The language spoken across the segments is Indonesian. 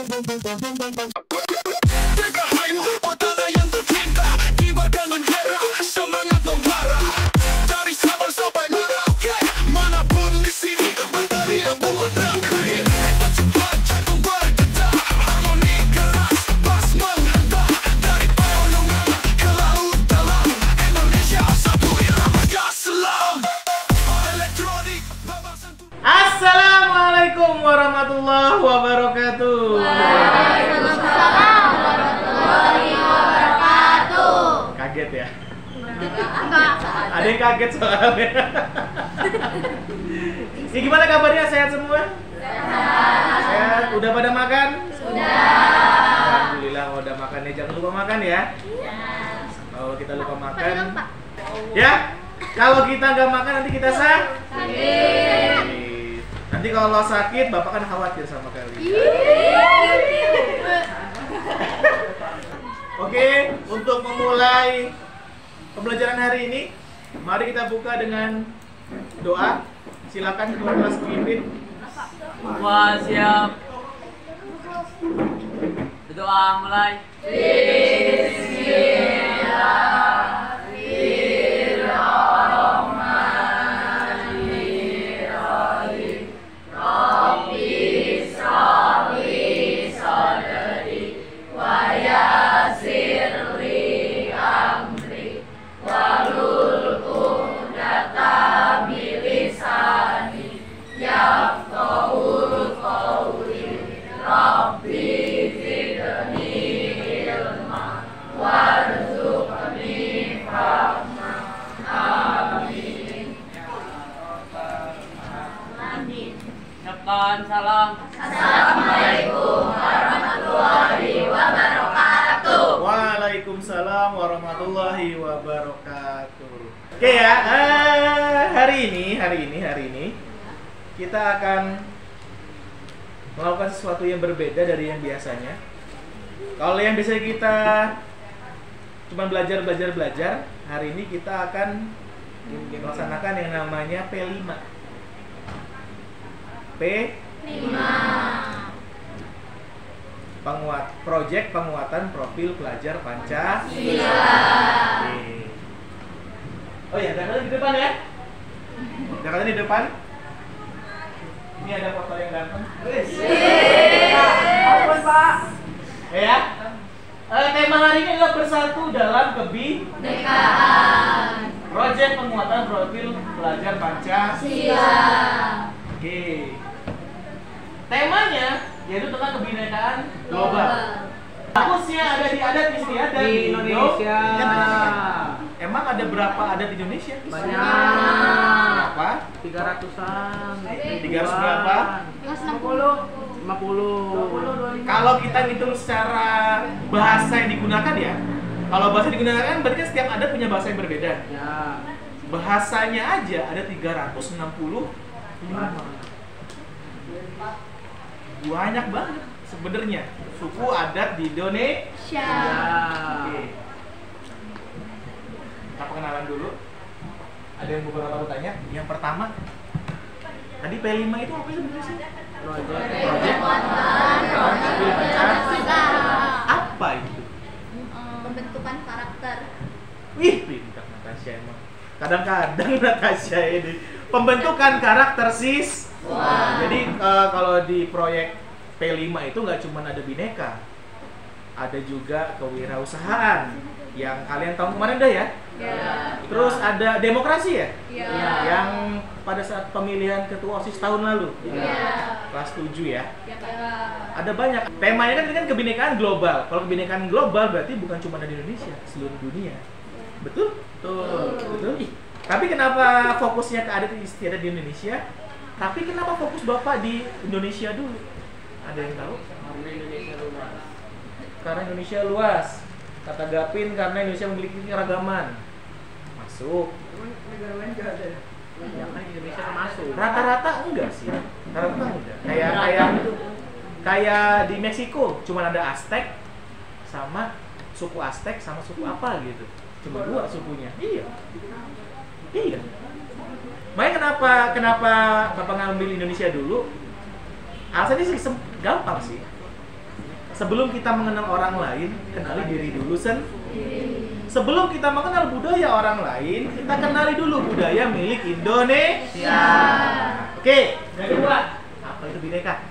Assalamualaikum warahmatullahi wabarakatuh. Waalaikumsalam warahmatullahi wabarakatuh. Kaget ya? Enggak. Ada yang kaget soalnya. Ini gimana kabarnya? Sehat semua? Sehat. Udah pada makan? Sudah. Alhamdulillah udah makan ya. Jangan lupa makan ya. Kalau kita lupa makan, ya. Kalau kita nggak makan nanti kita sakit. Nanti kalau sakit, bapak kan khawatir sama kalian. Oke, untuk memulai pembelajaran hari ini, mari kita buka dengan doa. Silakan ketua kelas pimpin. Wah, siap. Berdoa mulai. Salam. Assalamualaikum warahmatullahi wabarakatuh. Waalaikumsalam warahmatullahi wabarakatuh. Oke ya, hari ini kita akan melakukan sesuatu yang berbeda dari yang biasanya. Kalau yang biasanya kita cuma belajar, hari ini kita akan melaksanakan yang namanya P5. P5 Project penguatan profil pelajar Pancasila. Oh ya, Jakarta di depan ya. Jakarta di depan. Ini ada foto yang ganteng. Ampun, Pak. Ya. Tema hari ini adalah bersatu dalam kebinekaan. Project penguatan profil pelajar Pancasila. Oke. Temanya yaitu tentang kebinekaan global. Fokusnya ada di Indonesia. Emang ada berapa adat di Indonesia? Banyak. Berapa? 300-an. 300 berapa? 50. Kalau kita hitung secara bahasa yang digunakan ya. Kalau bahasa yang digunakan berarti kan setiap adat punya bahasa yang berbeda. Ya. Bahasanya aja ada 365. Banyak banget sebenarnya suku adat di Indonesia. Oke. Kita perkenalan dulu. Ada yang beberapa bertanya. Yang pertama, tadi P5 itu apa sebenarnya sih? Project Pancasila. Apa itu? Pembentukan karakter. Wih, pintar Natasha emang. Kadang-kadang Natasha ini pembentukan karakter sis. Jadi kalau di proyek P5 itu nggak cuma ada bineka, ada juga kewirausahaan yang kalian tahu kemarin dah ya. Terus ada demokrasi ya, yang pada saat pemilihan ketua OSIS tahun lalu, kelas 7 ya. Ada banyak. Temanya kan kebinekaan global. Kalau kebinekaan global berarti bukan cuma ada di Indonesia, seluruh dunia. Betul? Betul. Tapi kenapa fokusnya ke adat istiadat di Indonesia? Tapi kenapa fokus Bapak di Indonesia dulu? Ada yang tahu? Karena Indonesia luas. Kata Gapin, karena Indonesia memiliki keragaman. Masuk. Ya kan Indonesia termasuk. Rata-rata enggak sih. Rata-rata enggak. Kayak di Meksiko, cuma ada Aztec sama suku Aztec sama suku apa gitu. Cuma 2 sukunya. Iya. Makanya kenapa Bapak ngambil Indonesia dulu? Alasannya sih gampang sih. Sebelum kita mengenal orang lain, kenali diri dulu sendiri. Sebelum kita mengenal budaya orang lain, kita kenali dulu budaya milik Indonesia. Oke, yang kedua, apa itu bineka?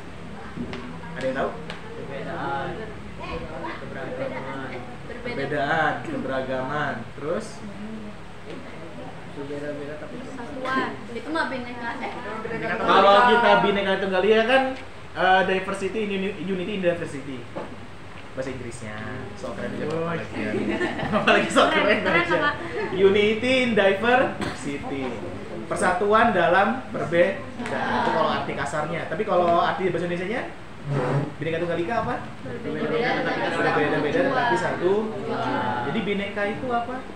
Ada yang tahu? Perbedaan. Keberagaman. Perbedaan, keberagaman. Terus? Beda-beda tapi Satuan. Itu mah bineka. Kalau kita bineka tunggal ika kan diversity in unity in diversity. Bahasa Inggrisnya. So keren aja apalagi ya. Apalagi so keren aja. Unity in diversity. Persatuan dalam perbedaan. Itu kalau arti kasarnya. Tapi kalau arti bahasa Indonesianya bineka tunggal ika apa? Berbeda-beda tetapi satu. Jadi bineka itu apa?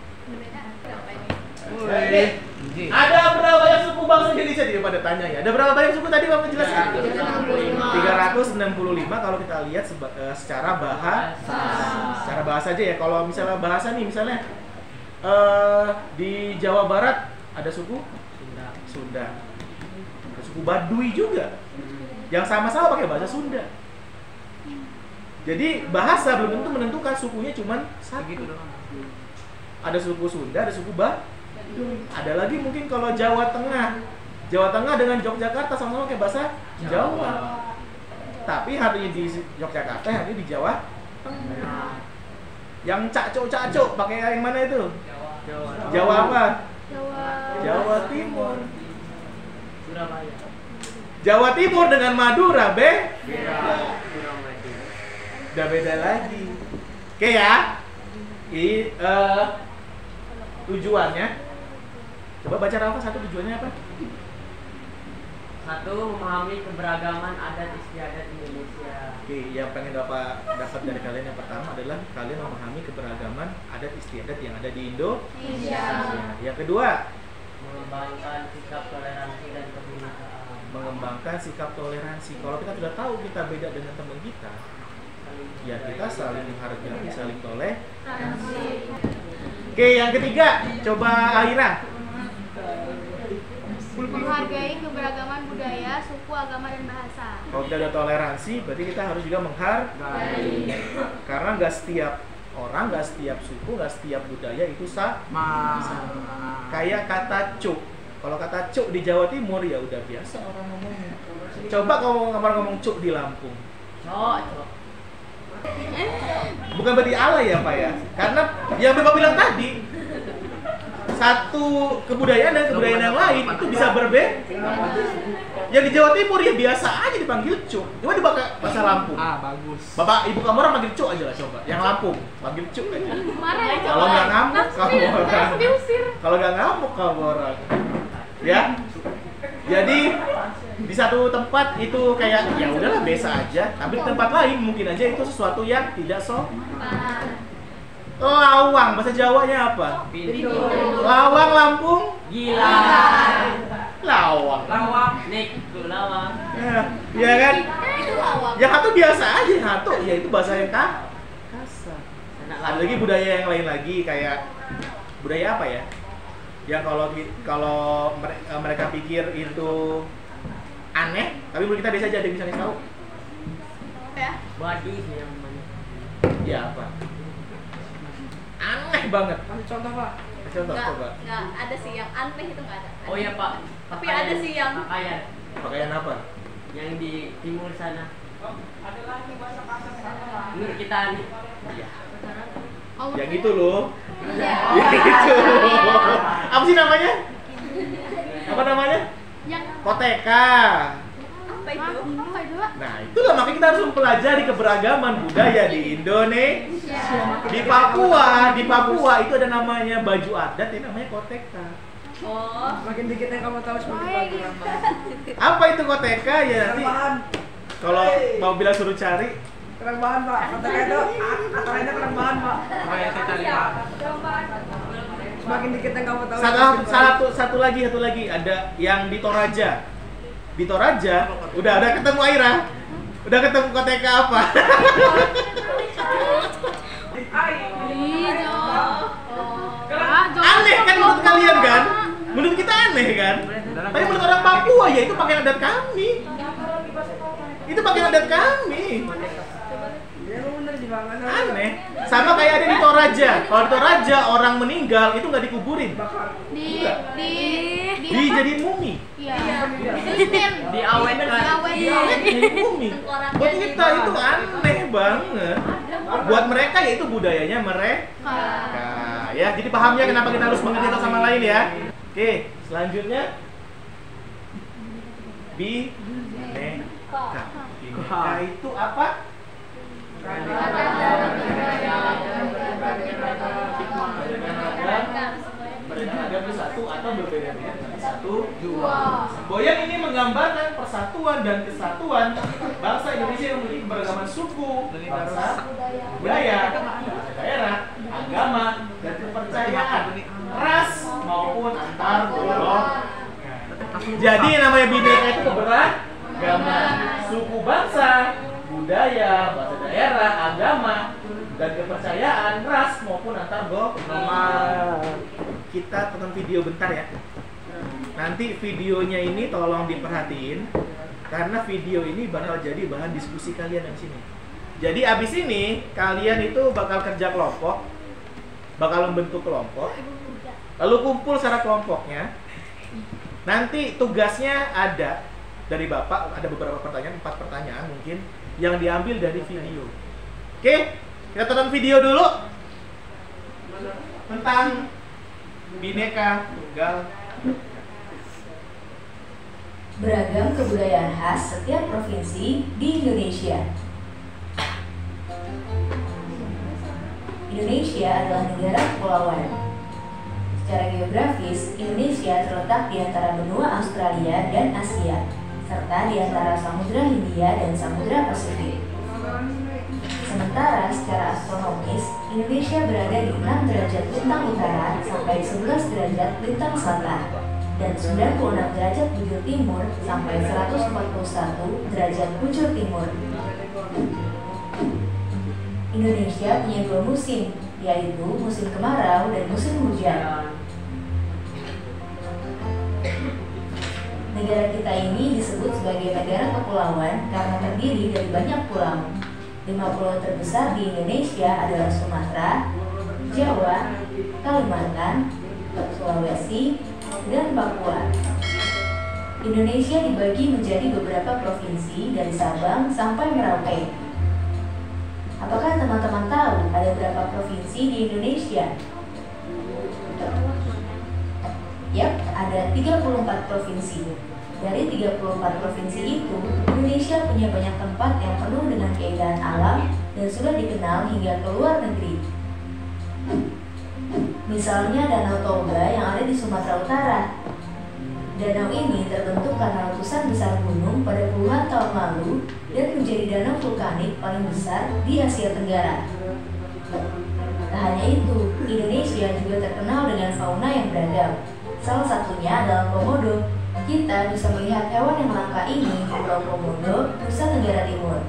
Ada berapa banyak suku bangsa Indonesia? Dia pada tanya ya. Ada berapa banyak suku tadi Bapak jelaskan? 365 kalau kita lihat secara bahasa. Secara bahasa aja ya. Kalau misalnya bahasa nih misalnya di Jawa Barat ada suku Sunda. Ada suku Baduy juga. Yang sama-sama pakai bahasa Sunda. Jadi bahasa belum tentu menentukan sukunya cuma satu. Ada suku Sunda, ada suku Baduy. Ada lagi mungkin kalau Jawa Tengah. Jawa Tengah dengan Yogyakarta sama-sama pakai bahasa Jawa. Tapi harinya di Yogyakarta, harinya di Jawa Tengah. Yang cacok pakai yang mana itu? Jawa apa? Jawa Timur. Surabaya. Jawa Timur dengan Madura, udah beda lagi. Oke ya. Tujuannya. Coba baca Rafa satu tujuannya apa? Satu, memahami keberagaman adat istiadat Indonesia. Oke, yang pengen dapat dari kalian yang pertama adalah kalian memahami keberagaman adat istiadat yang ada di Indonesia. Yang kedua, Mengembangkan sikap toleransi dan kebinekaan. mengembangkan sikap toleransi. Kalau kita sudah tahu kita beda dengan teman kita, ya kita saling menghargai, saling toleransi. Oke, yang ketiga, coba Aira. Menghargai keberagaman budaya, suku, agama, dan bahasa. Kalau kita ada toleransi, berarti kita harus juga menghargai. Karena nggak setiap orang, nggak setiap suku, nggak setiap budaya itu sama. Kayak kata cuk. Kalau kata cuk di Jawa Timur ya udah biasa orang ngomongnya. Coba kalau ngomong cuk di Lampung. Cok. Bukan berarti alay ya Pak ya. Karena yang Bapak bilang tadi, satu kebudayaan dan kebudayaan yang lain itu bisa berbeda. Yang di Jawa Timur ya biasa aja dipanggil cuk. Coba di bahasa Lampung. Bagus. Bapak ibu kamu orang panggil cuk aja lah coba. Yang Lampung panggil cuk aja. Marah ya, Kalau nggak ngamuk kamu orang. diusir. Kalau nggak ngamuk kamu orang. Ya. Jadi di satu tempat itu kayak ya udahlah biasa aja, tapi di tempat lain mungkin aja itu sesuatu yang tidak sopan. Lawang bahasa Jawanya apa? Lawang Lampung Gila. lawang. Lawang. Nik, lawang. Ya kan? Itu lawak. Yang satu biasa aja, yang satu ya itu bahasa yang kasar. Ada lagi budaya yang lain lagi kayak budaya apa ya? Yang kalau mereka pikir itu aneh, tapi menurut kita biasa aja, ada yang bisa ngasih tahu. Ya. Badi sih yang namanya. Ya apa? Aneh banget. Kasih contoh, Pak. Contoh coba. Nggak ada sih yang aneh itu nggak ada. Oh iya, Pak. Tapi ada sih yang pakaian Pakaian apa? yang di timur sana. Menurut kita nih. Iya. Oh, Yang itu loh. Iya. Yang itu. Apa sih namanya? Apa namanya? Yang Koteka. apa itu? Apa itu? Nah, itulah makanya kita harus mempelajari keberagaman budaya di Indonesia. Di Papua itu ada namanya baju adat yang namanya koteka. Oh. Semakin dikit yang kamu tahu semakin bagus. Apa itu koteka ya nanti? Bahan, Kalau mau bilang suruh cari, kerang bahan Pak. Kata itu akalnya kerang bahan Pak. Supaya saya cari, Pak. Semakin dikit yang kamu tahu. satu lagi ada yang di Toraja. Di Toraja udah ketemu Aira. Udah ketemu koteka apa? Aneh kan menurut kalian kan? Menurut kita aneh kan? Tapi menurut orang Papua ya itu pakaian adat kami. Itu pakaian adat kami. Kalau Toraja orang meninggal itu nggak dikuburin, Di dijadiin mumi. Iya. Diawetkan. Dijadiin mumi. Buat kita itu aneh banget. Buat mereka ya itu budayanya mereka. Ya, jadi pahamnya kenapa kita harus mengerti satu sama lain ya. Oke, selanjutnya bineka. Bineka itu apa? Beragam satu atau berbeda-beda satu dua. Boyan ini menggambarkan persatuan dan kesatuan bangsa Indonesia yang memiliki keberagaman suku, bangsa, budaya, daerah, agama, dan kepercayaan, ras maupun antar golongan. Jadi yang namanya bineka itu keberagaman suku, bangsa, budaya, bahasa daerah, agama, dan kepercayaan, ras maupun antar golongan. Kita tonton video bentar ya. Nanti videonya ini tolong diperhatiin karena video ini bakal jadi bahan diskusi kalian di sini. Jadi abis ini kalian itu bakal kerja kelompok, bakal membentuk kelompok, lalu kumpul secara kelompoknya. Nanti tugasnya ada dari Bapak, ada beberapa pertanyaan, 4 pertanyaan mungkin yang diambil dari video. Oke, kita tonton video dulu tentang Bhinneka Tunggal. Beragam kebudayaan khas setiap provinsi di Indonesia. Indonesia adalah negara kepulauan. Secara geografis, Indonesia terletak di antara benua Australia dan Asia, serta di antara Samudra Hindia dan Samudra Pasifik. Sementara secara astronomis, Indonesia berada di 6 derajat lintang utara sampai 11 derajat lintang selatan dan 96 derajat bujur timur sampai 141 derajat bujur timur. Indonesia punya 2 musim, yaitu musim kemarau dan musim hujan. Negara kita ini disebut sebagai negara kepulauan karena terdiri dari banyak pulau. 5 pulau terbesar di Indonesia adalah Sumatera, Jawa, Kalimantan, Sulawesi, dan Papua. Indonesia dibagi menjadi beberapa provinsi dari Sabang sampai Merauke. Apakah teman-teman tahu ada berapa provinsi di Indonesia? Yap, ada 34 provinsi. Dari 34 provinsi itu, Indonesia punya banyak tempat yang penuh dengan keindahan alam dan sudah dikenal hingga ke luar negeri. Misalnya Danau Toba yang ada di Sumatera Utara. Danau ini terbentuk karena letusan besar gunung pada puluhan tahun lalu dan menjadi danau vulkanik paling besar di Asia Tenggara. Tak hanya itu, Indonesia juga terkenal dengan fauna yang beragam. Salah satunya adalah komodo. Kita bisa melihat hewan yang langka ini di Pulau Komodo, Nusa Tenggara Timur.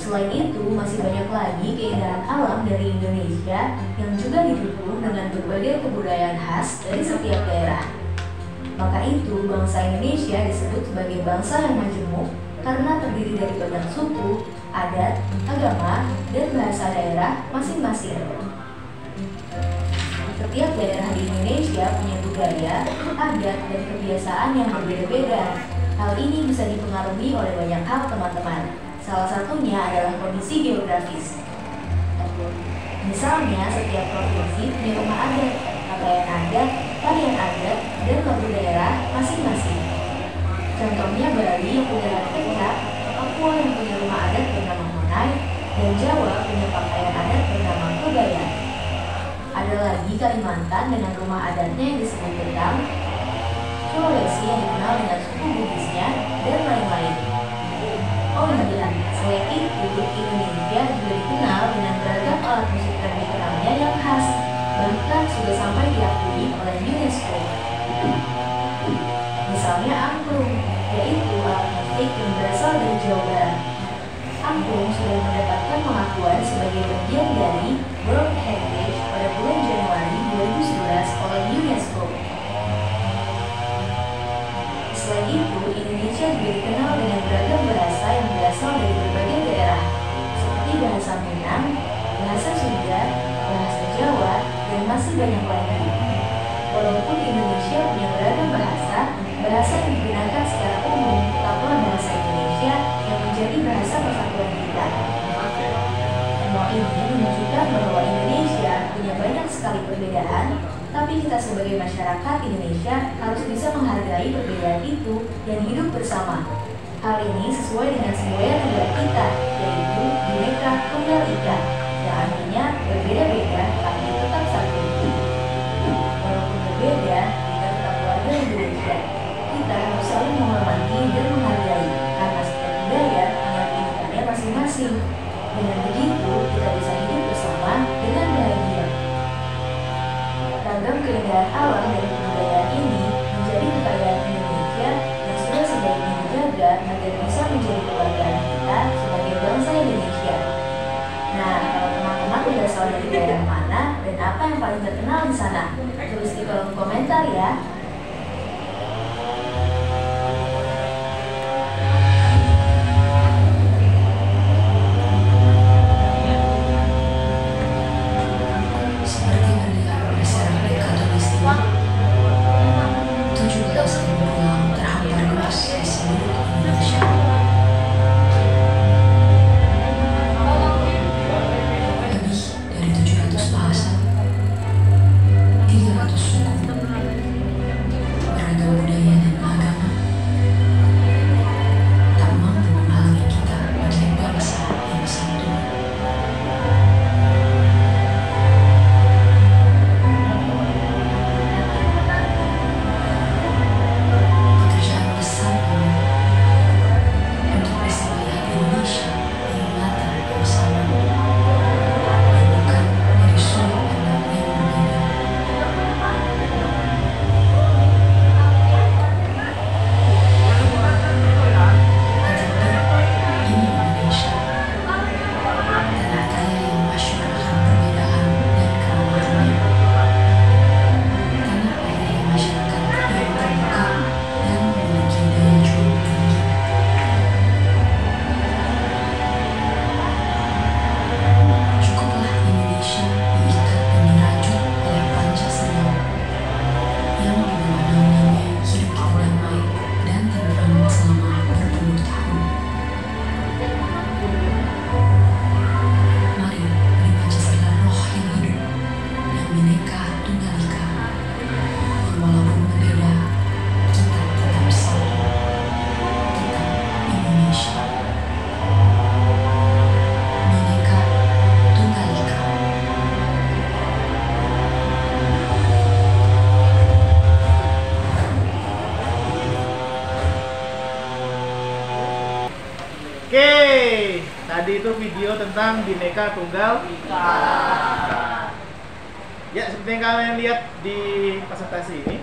Selain itu, masih banyak lagi keindahan alam dari Indonesia yang juga didukung dengan berbagai kebudayaan khas dari setiap daerah. Maka itu, bangsa Indonesia disebut sebagai bangsa yang majemuk karena terdiri dari banyak suku, adat, agama, dan bahasa daerah masing-masing. Setiap daerah di Indonesia punya budaya, adat, dan kebiasaan yang berbeda-beda. Hal ini bisa dipengaruhi oleh banyak hal, teman-teman. Salah satunya adalah kondisi geografis. Misalnya, setiap provinsi punya rumah adat, pakaian adat, tarian adat, dan lagu daerah masing-masing. Contohnya Bali yang punya lagu pecah, Papua yang punya rumah adat bernama Monai, dan Jawa punya pakaian adat bernama kebaya. Ada lagi Kalimantan dengan rumah adatnya yang disebut Betang, Sulawesi yang dikenal dengan suku Bugisnya, dan lain-lain. Oh iya, selain itu, Indonesia juga dikenal dengan beragam alat musik tradisionalnya yang khas, bahkan sudah sampai diakui oleh UNESCO. Misalnya angklung, yaitu alat musik yang berasal dari Jawa Barat. Angklung sudah mendapatkan pengakuan sebagai bagian dari World Heritage pada bulan Januari 2011 oleh UNESCO. Selain itu, Indonesia juga dikenal dengan beragam bahasa yang berasal dari berbagai daerah, seperti bahasa banyak lagi. Walaupun Indonesia punya beragam bahasa, bahasa yang digunakan secara umum tetaplah bahasa Indonesia yang menjadi bahasa persatuan kita. Semua ini menunjukkan bahwa Indonesia punya banyak sekali perbedaan, tapi kita sebagai masyarakat Indonesia harus bisa menghargai perbedaan itu dan hidup bersama. Hal ini sesuai dengan semboyan negara kita, yaitu Bhinneka Tunggal Ika, yang artinya berbeda-beda tapi tetap satu. Walaupun berbeda, kita tetap warga Indonesia. Kita harus saling menghormati dan menghargai, karena setiap budaya punya keunikannya masing-masing. Dengan begitu, kita bisa hidup bersama dengan bahagia. Ragam keindahan alam dan kebudayaan ini menjadi kekayaan Indonesia yang sudah sebaiknya dijaga agar bisa menjadi kebanggaan kita sebagai bangsa Indonesia. Nah, kalau teman-teman udah tahu dari daerah mana dan apa yang paling terkenal di sana, tulis di kolom komentar ya. Seperti mendengar berserak di Katolistiwa, 17.000 pulau terhampar luas di seluruh Indonesia. Lebih dari 700 bahasa, 300 suku, beragam budaya dan agama, tak mampu menghalangi kita menjadi bangsa yang satu. Pekerjaan besar ini untuk bisa melihat Indonesia dengan mata yang sama dan bukan dari sudut pandang yang berbeda. Tetapi ini Indonesia, tanah kaya yang masyhur akan perbedaan dan keramahannya. Tanah airnya masyarakat yang terbuka dan memiliki daya juang tinggi. Cukuplah Indonesia diikat dan dirajut oleh Pancasila yang di bawah naungannya hidup kita damai dan tentram selama berpuluh tahun. Mari beri Pancasila roh yang hidup, yang Bhinneka Tunggal Ika, yang walaupun berbeda, kita tetap satu, tetap Indonesia. Bhinneka Tunggal Ika. Oke, tadi itu video tentang Bhinneka Tunggal Ika. Ya, seperti yang kalian lihat di presentasi ini.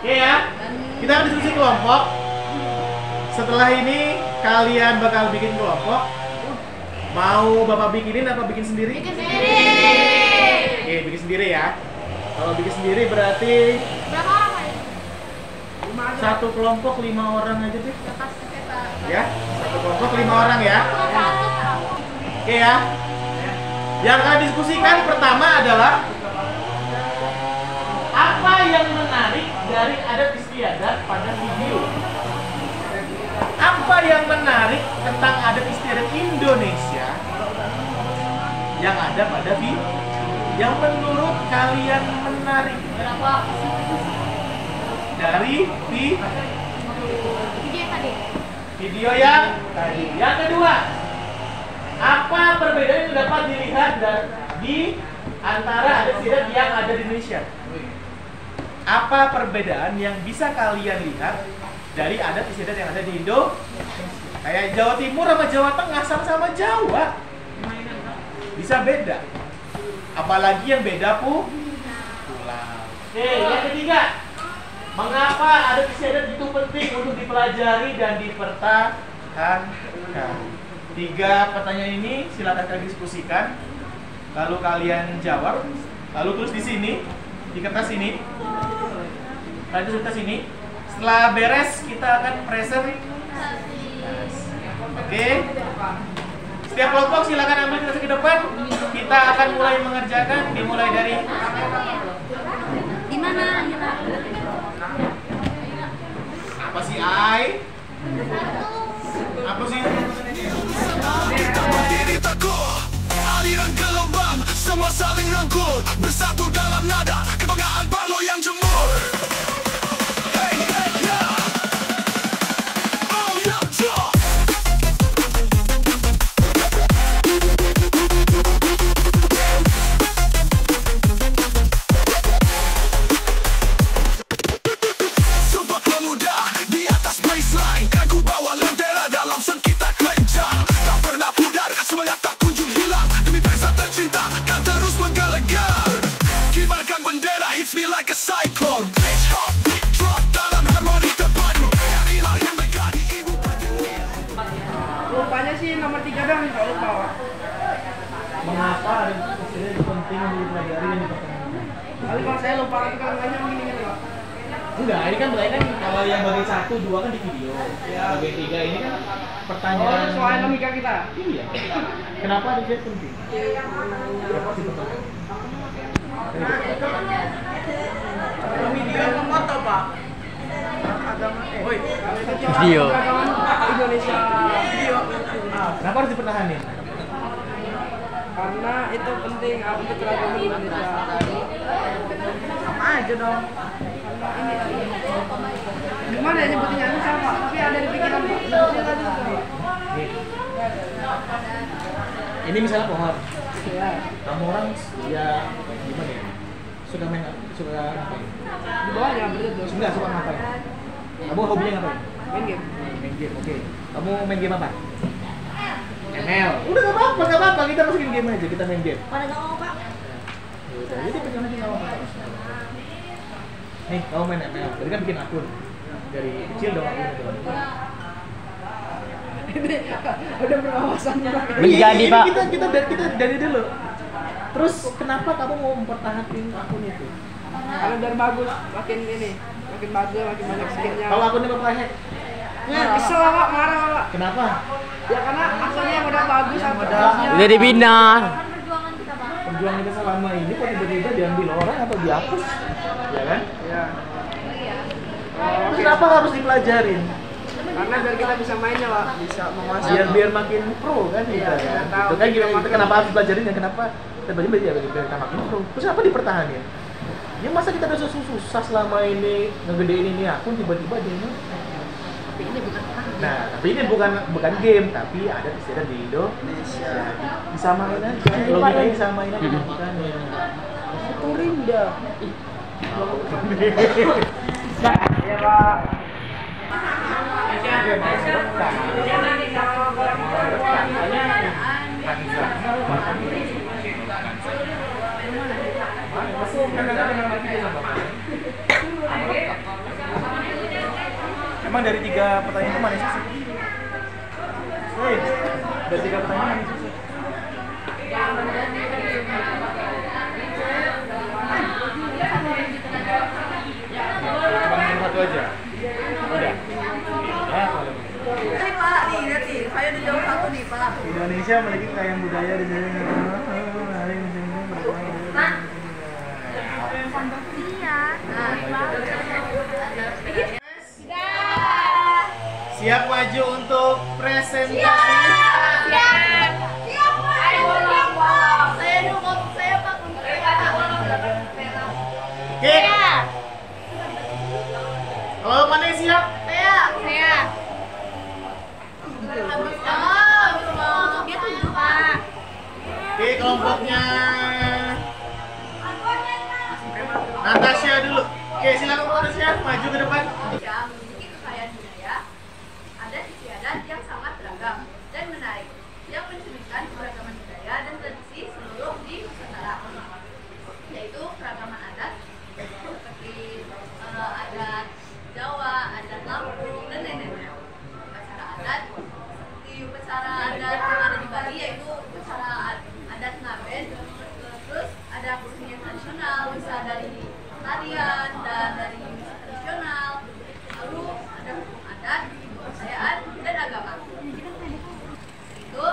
Oke ya, kita akan diskusi kelompok. Setelah ini kalian bakal bikin kelompok. Mau Bapak bikinin atau bikin sendiri? Bikin sendiri. Oke, bikin sendiri ya. Kalau bikin sendiri berarti Berapa orang Pak? satu kelompok 5 orang aja deh. Lepas kita. Ya, satu kelompok 5 orang ya. Satu. Oke ya. Yang akan diskusikan pertama adalah apa yang menarik dari adat istiadat pada video. Apa yang menarik tentang adat istiadat Indonesia yang ada pada video? Yang menurut kalian menarik dari video yang tadi. Yang kedua, apa perbedaan yang dapat dilihat di antara adat istiadat yang ada di Indonesia? Apa perbedaan yang bisa kalian lihat dari adat istiadat yang ada di Indonesia? Kayak Jawa Timur sama Jawa Tengah sama-sama Jawa, bisa beda. Apalagi yang beda pulau. Oke, yang ketiga, mengapa adat istiadat itu penting untuk dipelajari dan dipertahankan? 3 pertanyaan ini silakan kalian diskusikan, lalu kalian jawab, lalu tulis di sini di kertas ini, kalian tulis di kertas ini. Setelah beres kita akan present. Oke. Setiap kelompok silakan ambil kertas ke depan. Kita akan mulai mengerjakan. Dimulai dari Di mana? apa sih Ai? Apa sih? Diri teguh, aliran gelombang, semua saling rangkul, bersatu dalam nada, kebanggaan Barlo yang jemur. Hey, hey, yeah. Oh, yeah, yeah. Sumpah pemuda di atas baseline, kan ku bawa lentera dalam sen kita kencang. Tak pernah pudar, semangat tak kunjung hilang. Demi bangsa tercinta, kan terus menggelegar. Kibarkan bendera, hits me like a cyclone. Pitch hop, beat drop, dalam harmoni terpadu. Carilah yang menjadi ibu pertiwi. Lupanya sih nomor 3 dong, kalau lupa Pak. Mengapa ada istilah penting untuk dipelajari dan dipertahankan? Tapi kalau saya lupa itu kalau nggak begini kan Pak. Enggak, ini kan berarti kan kalau yang bagian 1, 2 kan di video. Bagian 3 ini kan pertanyaan. Soal logika kita. Iya. Kenapa ada istilah penting? Kenapa sih pertanyaan? Video foto Pak. Agama Woi, Video. Indonesia video. Kenapa harus dipertahankan? Karena itu penting untuk keragaman Indonesia. Sama aja dong. Gimana ya nyebutinnya ini sama, tapi ada di pikiran Pak. Nyebutnya tadi tuh. Ini misalnya pohon. Ya. Kamu orang ya gimana ya? Suka ngapain? Di bawahnya betul. Enggak suka ngapain? Kamu hobinya ngapain? Main game. Main game, oke. Kamu main game apa? ML. Udah nggak apa-apa, kita masukin game aja, kita main game. Pada nggak mau Pak. Udah, jadi pegang aja nggak apa-apa. Nih, kamu main ML, jadi kan bikin akun dari kecil dong akun itu. Ini udah berwawasannya. Menjadi, Ini Pak. Kita dari dulu. Terus kenapa kamu mau mempertahankan akun itu? Karena biar bagus, makin bagus, makin banyak skinnya. Kalau akunnya bapak hack, Kesel lah Pak, marah Pak. kenapa? Ya karena asalnya yang udah bagus, Udah dibina. Perjuangan kita Pak. Perjuangan kita selama ini kok tiba-tiba diambil orang atau dihapus? Ya kan? Ya. Kenapa harus dipelajarin? Karena biar kita bisa mainnya Pak, bisa menguasai. Biar makin pro kan kita Iya, kan? tahu. Itu kan gimana kita kenapa harus pelajarin ya kenapa tiba-tiba biar kita makin pro? Terus apa dipertahankan? Ya masa kita udah susah selama ini ngegedein ini akun tiba-tiba dia ini. Nah, tapi ini bukan game, tapi ada istilah di Indonesia. Disamain aja, logikanya disamain aja bukan ya. Turing dah. Ya Pak. Emang dari 3 pertanyaan itu mana sih? Hei, dari 3 pertanyaan mana sih? Cuma satu aja. Udah. Ya, Ini Pak, nih lihat nih, saya udah jawab satu nih Pak. Indonesia memiliki kekayaan budaya dan siap maju untuk presentasi. Saya dukung saya Pak untuk Oke. Kalau mana yang siap? Saya. Dia tunjuk Pak. Oke, kelompoknya Natasha dulu. Oke, silakan Natasha maju ke depan. Memiliki kekayaan budaya, adat istiadat yang sangat beragam dan menarik, yang mencerminkan keberagaman budaya dan tradisi seluruh di Nusantara, yaitu keragaman adat seperti adat Jawa, adat Lampung, dan lain-lainnya. Upacara adat seperti upacara adat yang ada di Bali, yaitu upacara adat Ngaben. Terus ada kesenian tradisional, bisa dari tarian dan dari musik tradisional. Lalu ada hukum adat, kepercayaan, dan agama. Itu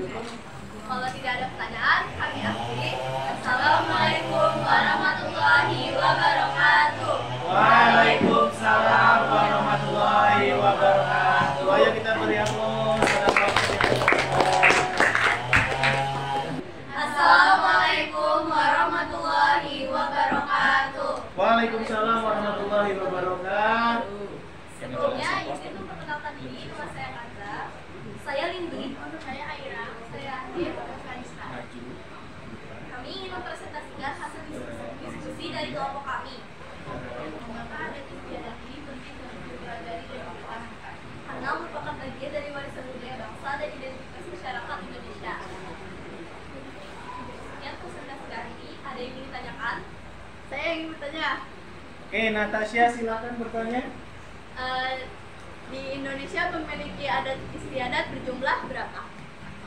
Kalau tidak ada pertanyaan, kami akhiri. Assalamualaikum warahmatullahi wabarakatuh. Waalaikumsalam warahmatullahi wabarakatuh. Ayo kita beri aplaus. Assalamualaikum warahmatullahi wabarakatuh. Waalaikumsalam warahmatullahi wabarakatuh. Sebelumnya, izin memperkenalkan diri. Nama saya Kaza. Saya Lindi. Saya Aira. Saya Adit. Kami ingin mempresentasikan hasil diskusi dari kelompok kami. Mengapa adat istiadat ini penting dan dipelajari dan dipertahankan? Karena merupakan bagian dari warisan budaya bangsa dan identitas masyarakat Indonesia. Sekian presentasi hari ini. Ada yang ingin ditanyakan? Saya ingin bertanya. Natasha silakan bertanya. Di Indonesia memiliki adat istiadat berjumlah berapa?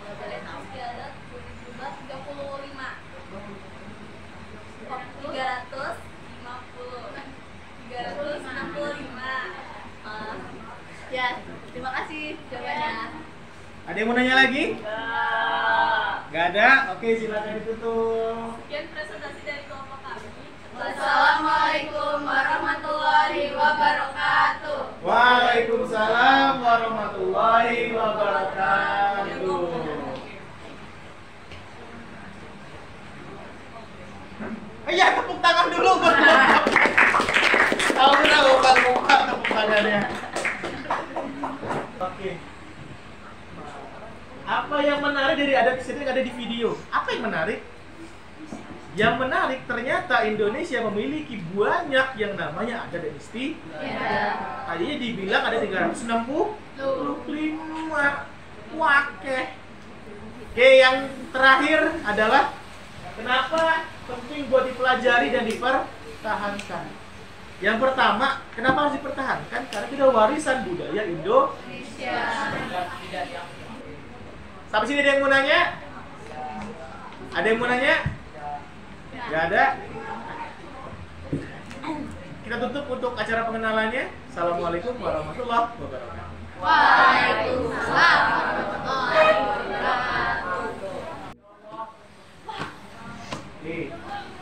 Kalau boleh tahu, istiadat berjumlah 35. 365. Ya, terima kasih jawabannya. Ada yang mau nanya lagi? Gak ada? Oke, silakan ditutup. Sekian presentasi dari kelompok kami. Wassalamualaikum warahmatullahi wabarakatuh. Waalaikumsalam warahmatullahi wabarakatuh. Iya, tepuk tangan dulu. Tahu udah bukan muka tepuk tangannya. Oke. Apa yang menarik dari adat istiadat yang ada di video? Apa yang menarik? Yang menarik ternyata Indonesia memiliki banyak yang namanya adat dan istiadat. Tadinya dibilang ada 365. Wakeh. Oke, yang terakhir adalah kenapa penting buat dipelajari dan dipertahankan. Yang pertama, kenapa harus dipertahankan? Karena kita warisan budaya Indonesia. Sampai sini ada yang mau nanya? Ada yang mau nanya? Gak ada? Kita tutup untuk acara pengenalannya. Assalamualaikum warahmatullahi wabarakatuh. Waalaikumsalam warahmatullahi wabarakatuh.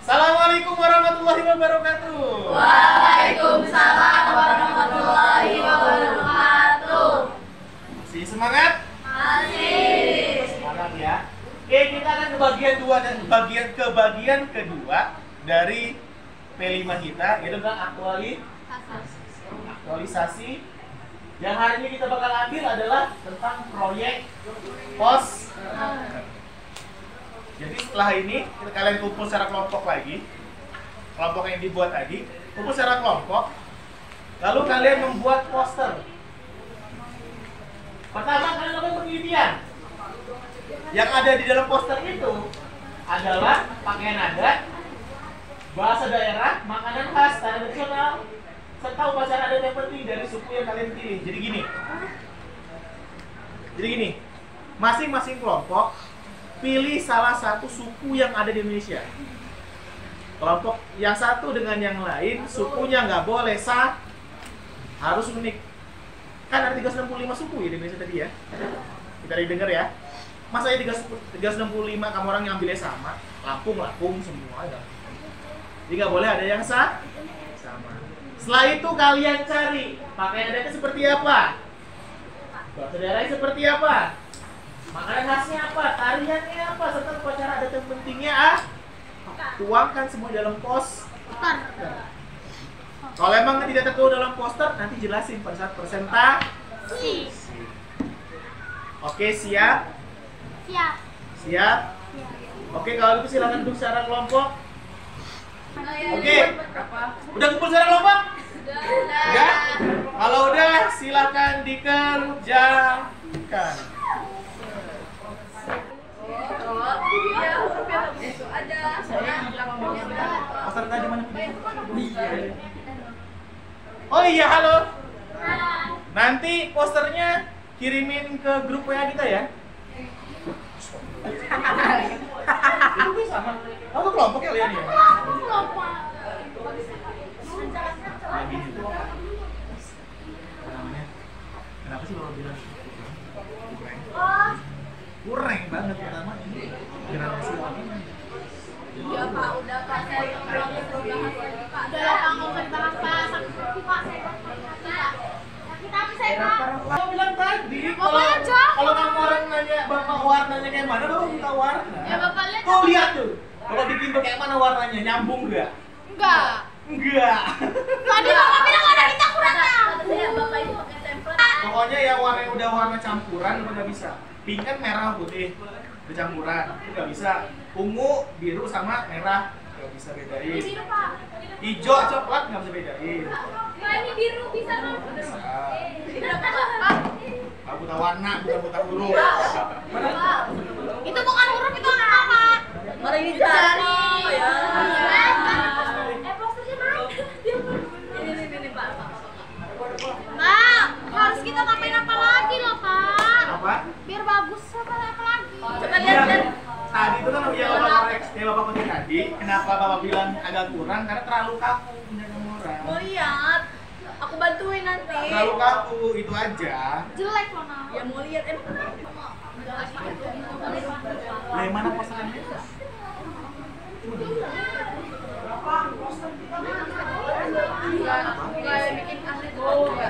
Assalamualaikum warahmatullahi wabarakatuh. Waalaikumsalam warahmatullahi wabarakatuh. Masih semangat? Masih. Semangat ya. Oke, kita akan ke bagian kedua dari P5 kita, yaitu tentang aktualisasi. Yang hari ini kita bakal ambil adalah tentang proyek pos. Jadi setelah ini kalian kumpul secara kelompok lagi, kelompok yang dibuat tadi, kumpul secara kelompok, lalu kalian membuat poster. Pertama kalian lakukan penelitian. Yang ada di dalam poster itu adalah pakaian adat, bahasa daerah, makanan khas, tanda nasional, serta upacara adat yang penting dari suku yang kalian pilih. Jadi gini, masing-masing kelompok pilih salah satu suku yang ada di Indonesia. Kelompok yang satu dengan yang lain, sukunya nggak boleh harus unik. Kan ada 365 suku ya di Indonesia tadi ya. Kita dengar ya. Masa ya 365 kamu orang yang ambilnya sama? Lampung semua ya. Jadi nggak boleh ada yang sama. Setelah itu kalian cari pakaian adatnya seperti apa, bahasa daerahnya seperti apa, makanan khasnya apa, tariannya apa, serta upacara adat yang pentingnya tuangkan semua dalam poster. Kalau emang tidak tertuang dalam poster, nanti jelasin pada saat presentasi. Oke, siap? Siap? Oke, kalau gitu silakan duduk secara kelompok. Oke, udah kumpul secara kelompok? Udah? Kalau udah, silakan dikerjakan. Poster tadi mana? Oh iya, halo. Nanti posternya kirimin ke grup WA kita ya. Itu sama. Kamu kelompok kalian ya? Kenapa sih kalau bilang kurang banget? pertama ini generasi apa? Ya Pak, udah Pak, saya udah bahas Pak. Udah lah Pak, nggak usah dibahas Pak. Sakit Pak, saya Pak. Sakit apa saya Pak? Kamu bilang tadi Bapak aja. kalau kamu orang nanya bapak warnanya kayak mana, bapak minta warna. Ya Bapak lihat. Tuh lihat tuh. Kalau di pintu kayak mana warnanya, nyambung nggak? Enggak. Enggak. Tadi Bapak bilang ada kita kurangnya. Kata saya Bapak itu pakai template. Pokoknya ya warna yang udah warna campuran itu nggak bisa. Pink kan merah putih, bercampuran itu nggak bisa. Ungu, biru sama merah nggak bisa bedain. Biru Pak. Hijau, coklat nggak bisa bedain. Nah ini biru bisa dong. Bisa. Ini berapa Pak? Aku buta warna, bukan buta huruf. Pak. Itu bukan huruf, itu apa Pak? Mari ini jari. Ya. Posternya mana? Ini Pak. Pak, harus kita tambahin apa lagi loh Pak? Apa? Biar bagus apa lagi? Coba lihat. Tadi itu kan yang bapak koreksi, yang bapak koreksi tadi. Kenapa bapak bilang agak kurang? Karena terlalu kaku punya kamu orang. Mau lihat? Aku bantuin nanti. Terlalu kaku itu aja. Jelek loh Nah. Ya mau lihat emang Lah mana posternya? Enggak bikin asli tuh juga.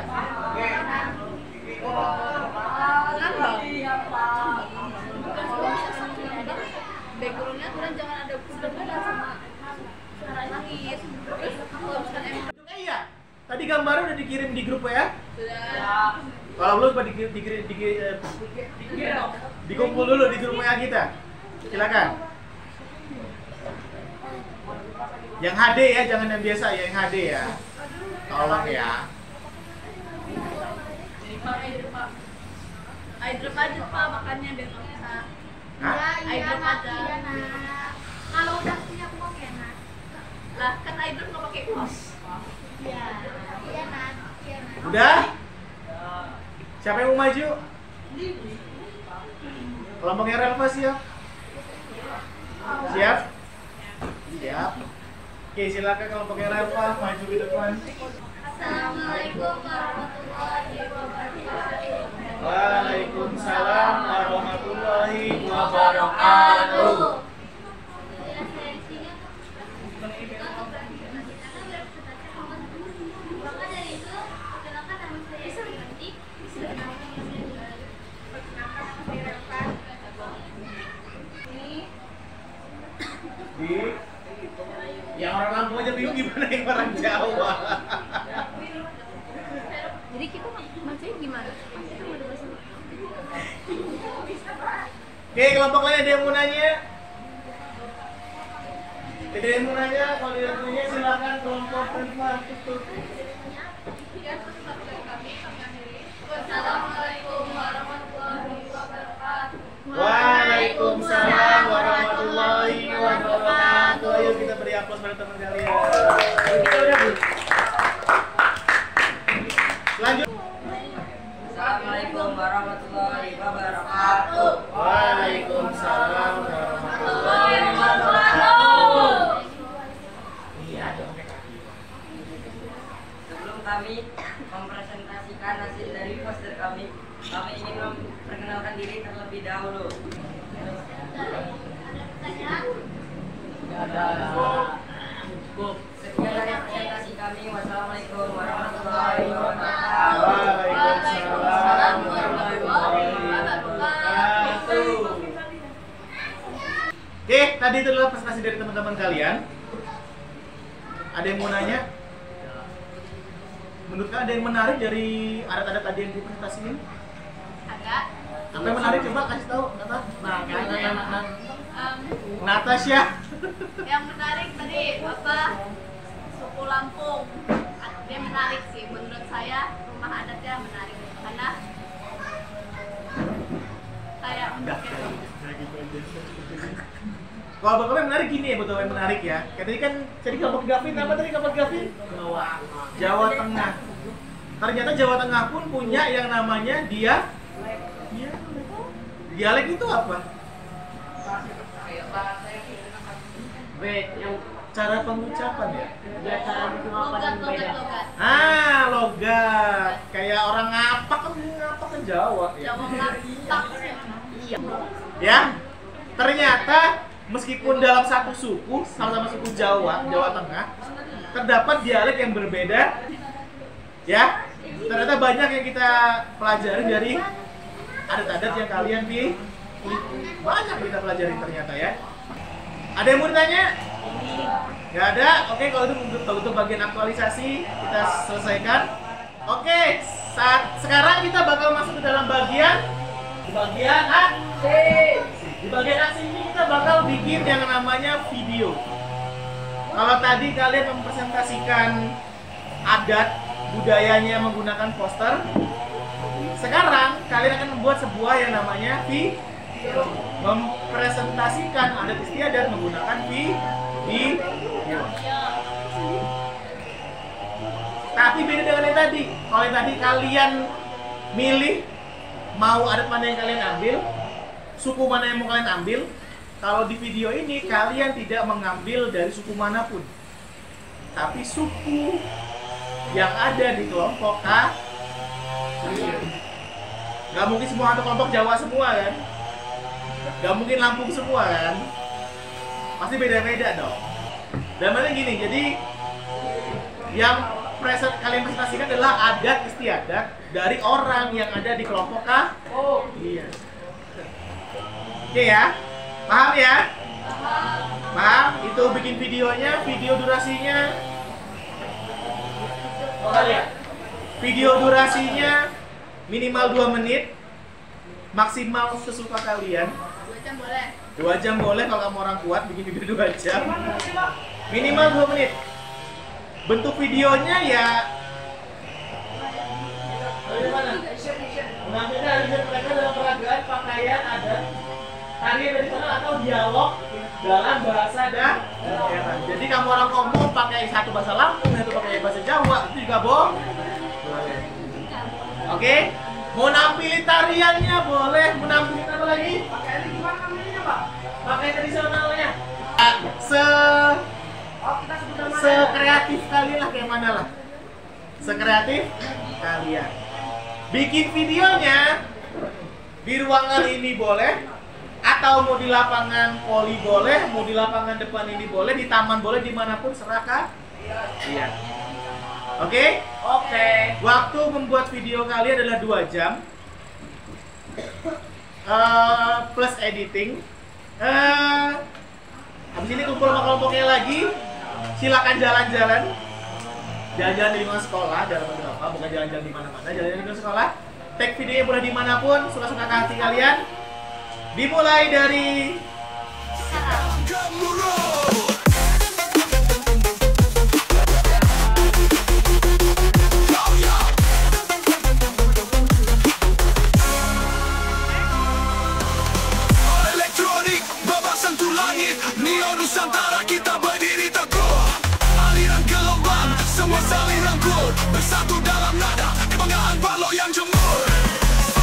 Backgroundnya tuh jangan ada kuda-kuda sama suara nangis. Terus kalau misalkan emang Iya. Tadi gambarnya udah dikirim di grup ya? sudah Kalau belum coba dikumpul dulu di grup WA kita. Silakan. Yang HD ya, jangan yang biasa ya, yang HD ya. Tolong ya. eyedrop aja Pak, makannya biar nggak bisa. Hah? Eyedrop aja. Iya Nak. Kalau udah punya kok ya Nak. Lah kan eyedrop nggak pakai kos. Iya. Iya Nak. Iya Nak. Udah? Siapa yang mau maju? Kelompoknya Relva siap? Siap? Siap. Oke, silakan kelompoknya Relva maju ke depan. Assalamualaikum warahmatullahi wabarakatuh. Waalaikumsalam warahmatullahi wabarakatuh. Yang orang Lampung aja bingung gimana yang orang Jawa. Jadi kita maksudnya gimana? Oke, kelompok lain ada yang mau nanya? Ada yang mau nanya? Kalau ada yang mau nanya silakan kelompok Relva tutup. Assalamualaikum warahmatullahi wabarakatuh. Waalaikumsalam warahmatullahi wabarakatuh. Ayo kita beri aplaus pada teman kalian. Lanjut. Assalamualaikum warahmatullahi wabarakatuh. Waalaikumsalam warahmatullahi wabarakatuh. Iya dong. Sebelum kami mempresentasikan hasil dari poster kami ingin memperkenalkan diri terlebih dahulu. Sekian dari presentasi kami. Wassalamualaikum warahmatullahi wabarakatuh. Waalaikumsalam warahmatullahi wabarakatuh. Oke, tadi itu adalah presentasi dari teman-teman kalian. Ada yang mau nanya? Menurut kalian ada yang menarik dari adat-adat tadi yang dipresentasiin? Ada. Apa yang menarik? Coba kasih tahu, Nata. Natasha. Yang menarik tadi apa? Suku Lampung. Dia menarik sih menurut saya, rumah adatnya menarik karena kayak Kalau Bapak yang menarik gini ya, betul yang menarik ya. Kayak tadi kan, jadi kelompok Gavin, apa tadi kelompok Gavin? Jawa Tengah. Ternyata Jawa Tengah pun punya yang namanya dialek itu apa? Yang Cara pengucapan ya? cara pengucapan yang beda. Logat. Kayak orang ngapak kan Jawa ya. Jawa ngapak sih. Iya. Ya? ternyata meskipun dalam satu suku, sama-sama suku Jawa, Jawa Tengah, terdapat dialek yang berbeda. Ya, ternyata banyak yang kita pelajari dari adat-adat yang kalian pilih. Banyak yang kita pelajari ternyata ya. Ada yang mau ditanya? Nggak ada? Oke, kalau itu untuk bagian aktualisasi kita selesaikan. Oke, sekarang kita bakal masuk ke dalam bagian aksi. Di bagian aksi ini kita bakal bikin yang namanya video. Kalau tadi kalian mempresentasikan adat budayanya menggunakan poster, sekarang kalian akan membuat sebuah yang namanya video, mempresentasikan adat istiadat menggunakan video. Tapi beda dengan yang tadi. Kalau yang tadi kalian milih mau adat mana yang kalian ambil, suku mana yang mau kalian ambil. Kalau di video ini kalian tidak mengambil dari suku manapun, tapi suku yang ada di kelompok kalian. Gak mungkin semua satu kelompok Jawa semua kan? Gak mungkin Lampung semua kan? Pasti beda-beda dong. Dan mana gini, jadi yang kalian presentasikan adalah adat istiadat dari orang yang ada di kelompok iya. Oke ya? Paham ya? Paham? Itu bikin videonya, video durasinya. Video durasinya minimal 2 menit, maksimal sesuka kalian. 2 jam boleh. 2 jam boleh kalau kamu orang kuat bikin video 2 jam. Minimal 2 menit. Bentuk videonya ya bagaimana? Menampilkan adegan mereka dalam peragaan pakaian adat, tarian tradisional atau dialog dalam bahasa daerah. Jadi kamu orang ngomong pakai satu bahasa Lampung, satu pakai bahasa Jawa, itu juga boleh. Oke? Mau nampilin tariannya boleh, mau nampilin apa lagi? Pakaiannya gimana namanya, Pak? Pakaian tradisionalnya. Sekreatif kalian lah, kayak mana lah. Sekreatif kalian. Bikin videonya di ruangan ini boleh, atau mau di lapangan poli boleh, mau di lapangan depan ini boleh, di taman boleh, dimanapun serahkan. Iya. Oke? Oke. Waktu membuat video kalian adalah 2 jam. Plus editing. Habis ini kumpul sama kelompoknya lagi. Silakan jalan-jalan. Jalan-jalan di lingkungan sekolah, dalam bentuk apa? Bukan jalan-jalan di mana-mana, jalan-jalan di lingkungan sekolah. Take videonya boleh dimanapun, suka-suka ke hati kalian. Dimulai dari elektronik, babak sentuh langit, neon Nusantara kita berdiri teguh. Aliran gelombang, semua saling rangkul, bersatu dalam nada kebanggaan balok yang jemur.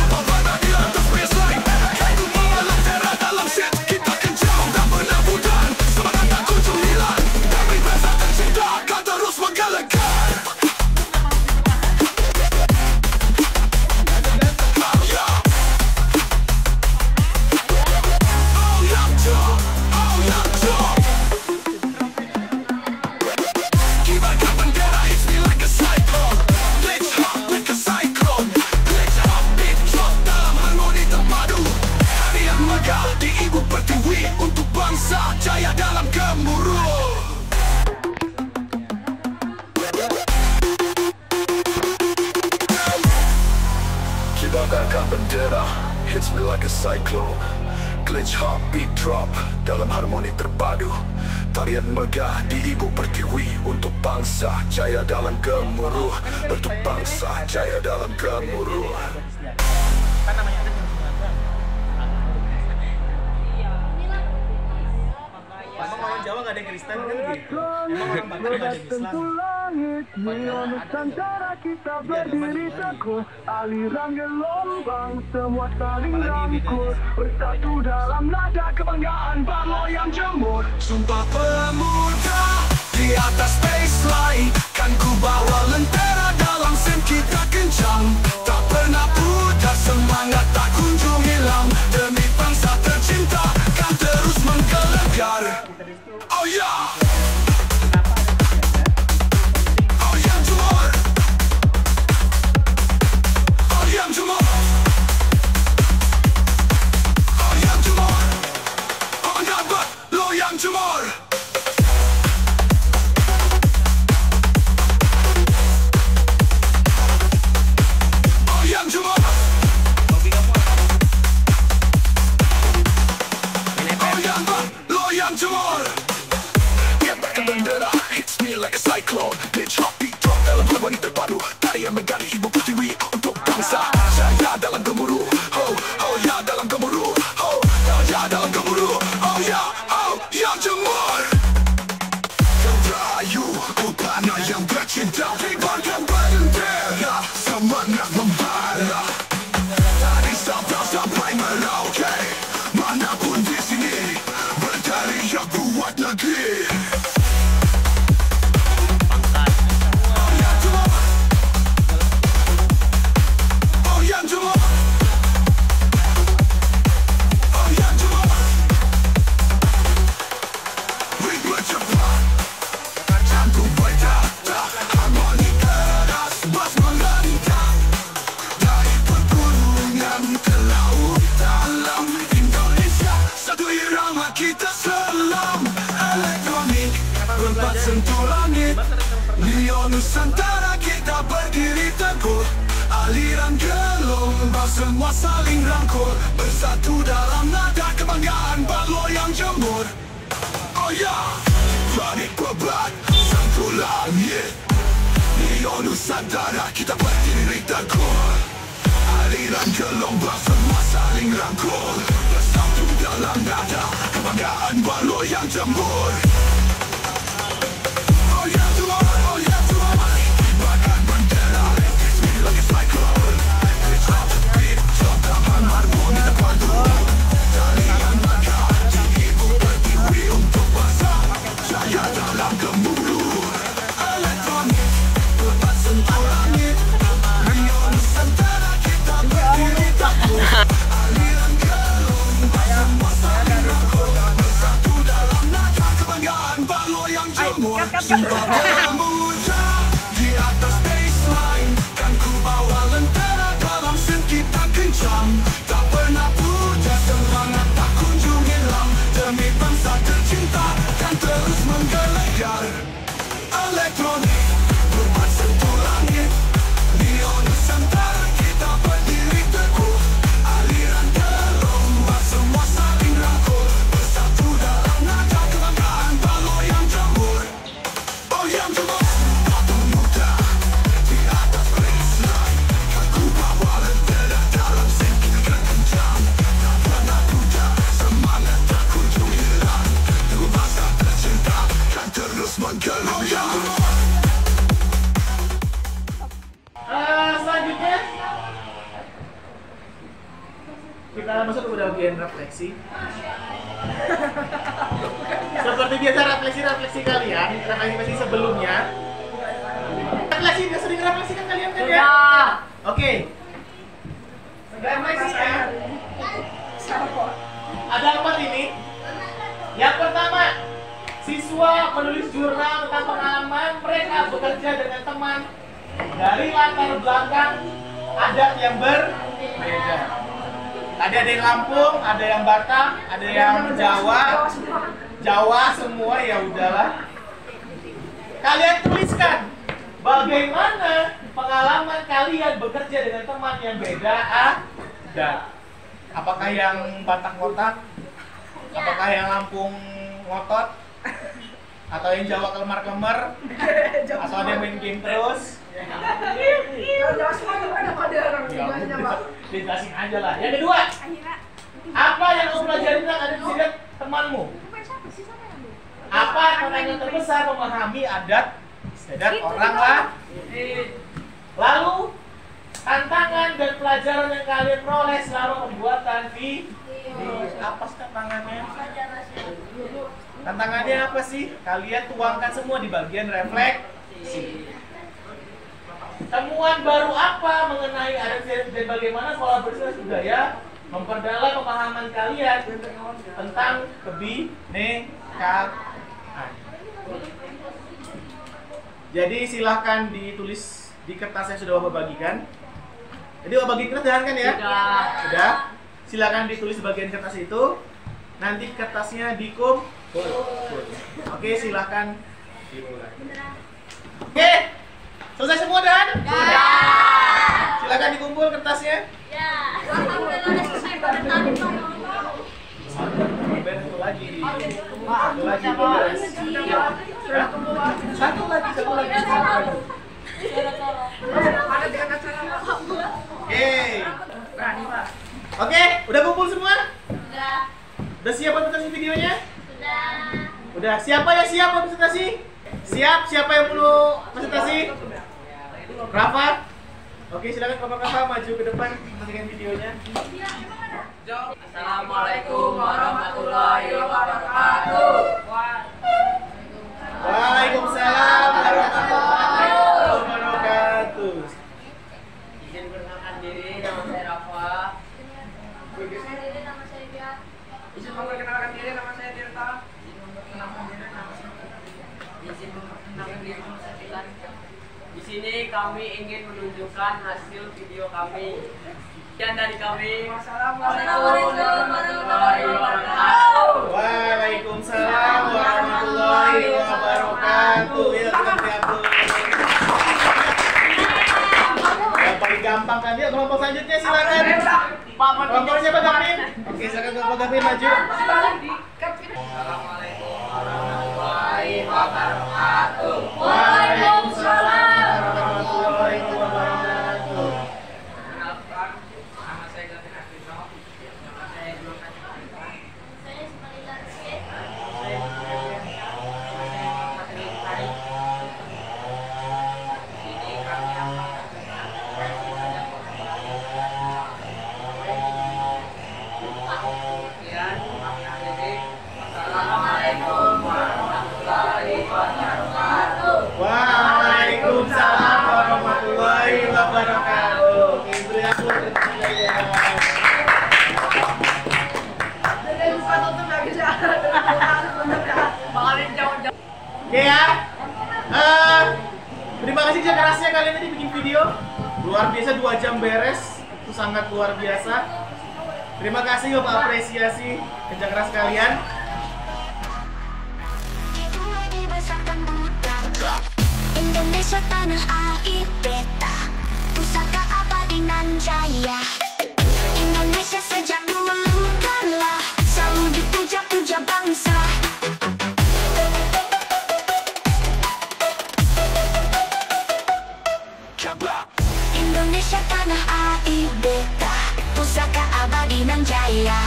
Pembana di atas baseline, kayu bawa lentera dalam set kita kencang, tak pernah pudar, semangat tak kunjung hilang. Dari rasa tercinta akan terus menggelegar. Kibarkan bendera, hits me like a cyclone. Glitch hop like a cyclone. Glitch hop, beat drop dalam harmoni terpadu. Tarian megah di ibu pertiwi untuk bangsa jaya dalam gemuruh. Kibarkan bendera, hits me like a cyclone. Glitch hop, beat drop dalam harmoni terpadu. Tarian megah di ibu pertiwi untuk bangsa jaya dalam gemuruh. Untuk bangsa jaya dalam gemuruh. kan namanya adat yang beragam. Emang orang Jawa nggak ada yang Kristen kan gitu. Emang orang Batak nggak ada yang Islam. Neon Nusantara kita berdiri teguh, aliran gelombang semua saling rangkul, bersatu dalam nada kebanggaan balok yang jemur. Sumpah pemuda di atas baseline, kan ku bawa lentera dalam sen kita kencang. Tak pernah pudar, semangat tak kunjung hilang, demi bangsa tercinta kan Loyang Timur. Loyang Timur. Loyang Timur. Kibarkan bendera, hits me like a cyclone. Pitch hot beat drop dalam wanita terpadu. Tari yang menggali ibu pertiwi untuk bangsa. Saya dalam gemuruh, oh, oh ya dalam gemuruh, oh, oh ya dalam gemuruh, oh ya, oh ya Timur. Rayu utara yang bercinta, kibarkan bendera, semangat membara. Dari Sabah sampai Merauke, manapun di sini, bertari yang buat negeri. Kita selam elektronik berempat sentuh langit. Neo Nusantara kita berdiri teguh. Aliran gelombang semua saling rangkul, bersatu dalam nada kebanggaan berloyang jemur. Oh ya, berani bebat sentuh langit. Neo Nusantara kita berdiri teguh. Aliran gelombang semua saling rangkul, bersatu dalam nada kebanggaan berloyang jemur. Oh ya Timur, oh ya Timur. Kibarkan bendera, hits me like a cyclone. Pitch up the beat, drop down harmoni terpadu. Tari yang menggali ibu pertiwi untuk bangsa. Saya dalam gemuruh elektronik berempat sentuh langit. Neo Nusantara kita berdiri teguh. Aliran gelombang semua saling rangkul, bersatu dalam nada kebanggaan berloyang jemur. Sumpah pemuda di atas baseline, kan ku bawa lentera dalam sen kita kencang. Tak pernah pudar semangat tak kunjung hilang, demi bangsa tercinta kan terus menggelegar. Elektronik berempat sentuh langit. Neo Nusantara kita berdiri teguh. Aliran gelombang semua saling rangkul, bersatu dalam nada kebanggaan berloyang jemur. Oh yang Timur, pemuda di atas baseline, kan ku bawa lentera dalam sen kita kencang. Tak pernah pudar semangat tak kunjung hilang, demi bangsa tercinta kan terus menggelegar. Selanjutnya kita masuk ke bagian refleksi. Seperti biasa refleksi kalian, refleksi sebelumnya. Refleksi udah sering refleksikan kalian kan ya? Oke. Refleksinya ada 4 ini. Yang pertama, siswa menulis jurnal tentang pengalaman mereka bekerja dengan teman dari latar belakang adat yang berbeda. Ada yang Lampung, ada yang Batak, ada yang Jawa semua, ya udahlah. Kalian tuliskan bagaimana pengalaman kalian bekerja dengan teman yang beda adat. Apakah yang Batak ngotak? Apakah yang Lampung ngotot? Atau yang Jawa kelemar-kelemar? Atau ada yang main game terus? Dijelasin aja lah. Yang kedua, apa yang kamu pelajari tentang adat istiadat temanmu? Apa tantangan terbesar memahami adat istiadat orang lain? Lalu, tantangan dan pelajaran yang kalian peroleh selama pembuatan video. Apa sih tantangannya? Tantangannya apa sih? Kalian tuangkan semua di bagian refleksi. Temuan baru apa mengenai adat istiadat dan bagaimana kolaborasi budaya memperdalam pemahaman kalian tentang kebinekaan. Jadi silahkan ditulis di kertas yang sudah Bapak bagikan. Jadi Bapak bagi kertas kan ya? Sudah. Silakan ditulis di bagian kertas itu. nanti kertasnya dikumpul. Oke, silahkan dimulai. Oke, selesai semua dan? Silakan dikumpul kertasnya. Satu lagi. Oke, udah kumpul semua? Udah siap presentasi videonya? Udah. Siapa yang siap presentasi? Siap? Siapa yang perlu presentasi? Rafa? Oke, silakan Rafa maju ke depan presentasikan videonya. Assalamualaikum warahmatullahi wabarakatuh. Waalaikumsalam warahmatullahi wabarakatuh. Izin perkenalkan diri, nama saya Rafa. Izin memperkenalkan diri, nama saya Tirta. Izin memperkenalkan diri, nama saya Tilan. Di sini kami ingin menunjukkan hasil video kami. Sekian dari kami. Wassalamualaikum warahmatullahi wabarakatuh. Waalaikumsalam warahmatullahi wabarakatuh. Ya, yang paling gampang kan dia. Kelompok selanjutnya silakan. Kelompok siapa Gavin? Oke, silakan kelompok Gavin maju. Assalamualaikum warahmatullahi wabarakatuh. Waalaikumsalam warahmatullahi wabarakatuh. Perkenalkan, nama saya Gavin Arvino. Nama saya Juan Kacipita. Saya Ismaila Rizky. Waalaikumsalam warahmatullahi wabarakatuh. Oke, beri aplaus untuk saya. Oke ya. Terima kasih kerja kerasnya kalian tadi bikin video. Luar biasa 2 jam beres. Itu sangat luar biasa. Terima kasih Bapak, apresiasi kerja keras kalian. Indonesia tanah air beta, pusaka abadi nan jaya. Indonesia sejak dulu kala selalu dipuja-puja bangsa. Indonesia tanah air beta, pusaka abadi nan jaya.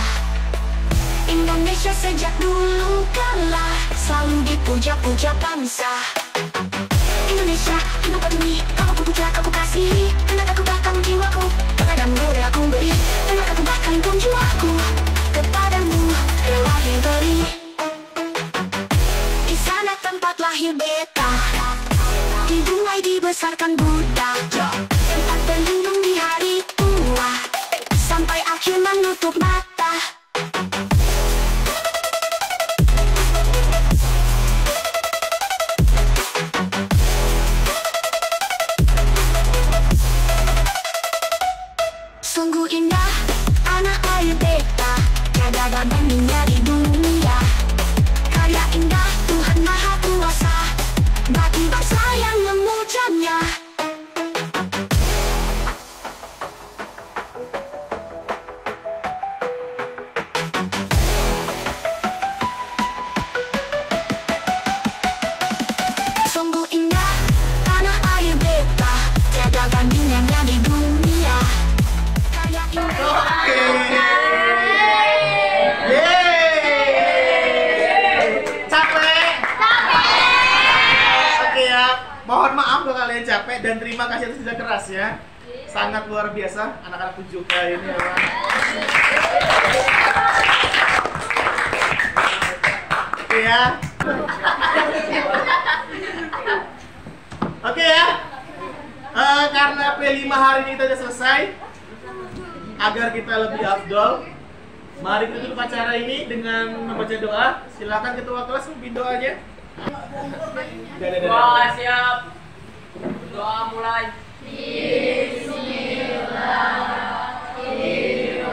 Indonesia sejak dulu kala selalu dipuja-puja bangsa. Indonesia, hidup bumi, kamu ku puja, kamu kasih. Tenagaku bahkan jiwaku, padamu rela aku beri. Tenagaku bahkan pun jiwaku, kepadamu rela beri. Di sana tempat lahir beta, di Dungai dibesarkan Buddha. Tempat berlindung di hari tua, sampai akhir menutup mata. Sungguh indah tanah air beta, tiada bandingnya di dunia. Karya indah Tuhan Maha Kuasa, bagi bangsa yang memujanya. Sungguh indah tanah air beta, tiada bandingnya di dunia. Oke. Capek? Oke ya. Mohon maaf kalau kalian capek dan terima kasih atas kerja kerasnya. Sangat luar biasa anak-anak Pujuka ini ya, Pak. Oke ya. Oke ya. Karena P5 hari ini kita sudah selesai, agar kita lebih afdol, mari kita tutup acara ini dengan membaca doa. Silakan ketua kelas memimpin doanya. Doa siap. Doa mulai. Bismillahirrahmanirrahim.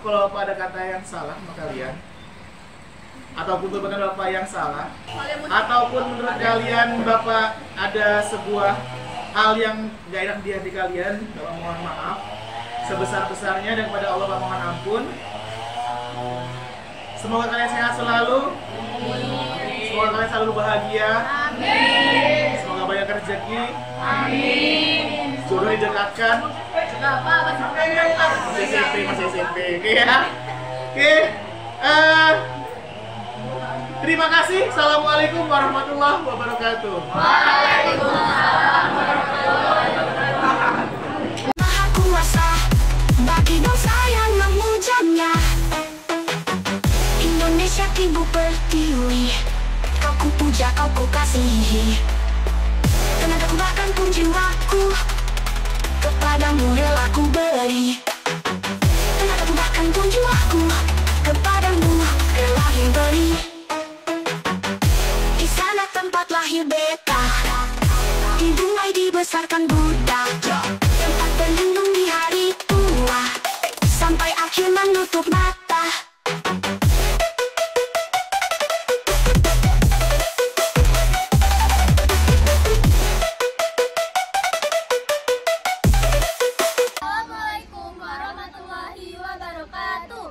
kalau Bapak ada kata yang salah sama kalian, ataupun merupakan Bapak yang salah, ataupun menurut kalian Bapak ada sebuah hal yang gak enak di hati kalian, Bapak mohon maaf sebesar-besarnya, dan kepada Allah Bapak mohon ampun. Semoga kalian sehat selalu. Semoga kalian selalu bahagia. Amin. Semoga banyak rezeki. Amin. Jodoh didekatkan. Masih SMP. Oke ya. Oke. Terima kasih. Assalamualaikum warahmatullahi wabarakatuh. Waalaikumsalam warahmatullahi wabarakatuh. Maha kuasa bagi dosa yang memujanya. Indonesia Ibu Pertiwi, kau ku puja, kau ku kasihi. Tenagaku bahkan pun jiwaku kepadamu rela ku beri. Tenagaku bahkan pun jiwaku kepadamu rela ku beri. Di sana tempat lahir beta, di Dumai dibesarkan Buddha, tempat berlindung di hari tua sampai akhir menutup mata. Assalamualaikum warahmatullahi wabarakatuh.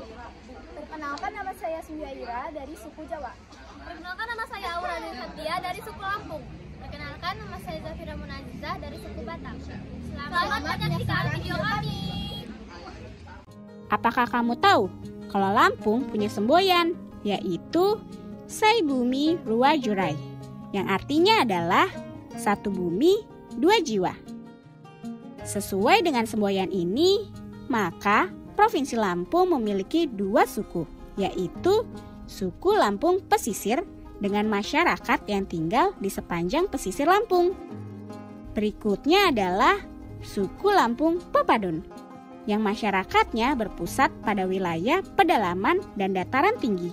Perkenalkan, nama saya Suyaira dari suku Jawa. Perkenalkan, nama saya Aura dari Setia dari suku Lampung. Perkenalkan, nama saya Zafira Munazizah dari suku Batak. Selamat menyaksikan video kami. Apakah kamu tahu kalau Lampung punya semboyan, yaitu Sai Bumi Rua Jurai, yang artinya adalah satu bumi, dua jiwa. Sesuai dengan semboyan ini, maka Provinsi Lampung memiliki dua suku, yaitu suku Lampung Pesisir dengan masyarakat yang tinggal di sepanjang pesisir Lampung. Berikutnya adalah suku Lampung Pepadun, yang masyarakatnya berpusat pada wilayah pedalaman dan dataran tinggi.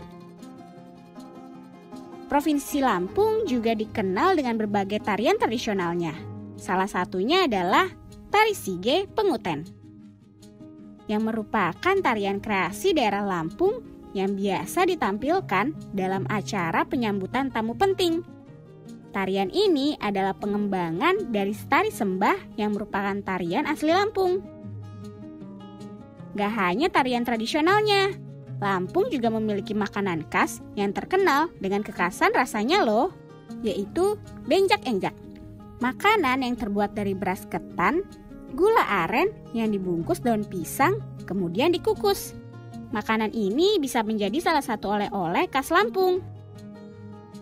Provinsi Lampung juga dikenal dengan berbagai tarian tradisionalnya. Salah satunya adalah Tari Sige Penguten, yang merupakan tarian kreasi daerah Lampung yang biasa ditampilkan dalam acara penyambutan tamu penting. Tarian ini adalah pengembangan dari tari sembah yang merupakan tarian asli Lampung. Gak hanya tarian tradisionalnya, Lampung juga memiliki makanan khas yang terkenal dengan kekhasan rasanya loh, yaitu benjak-enjak. Makanan yang terbuat dari beras ketan, gula aren yang dibungkus daun pisang, kemudian dikukus. Makanan ini bisa menjadi salah satu oleh-oleh khas Lampung.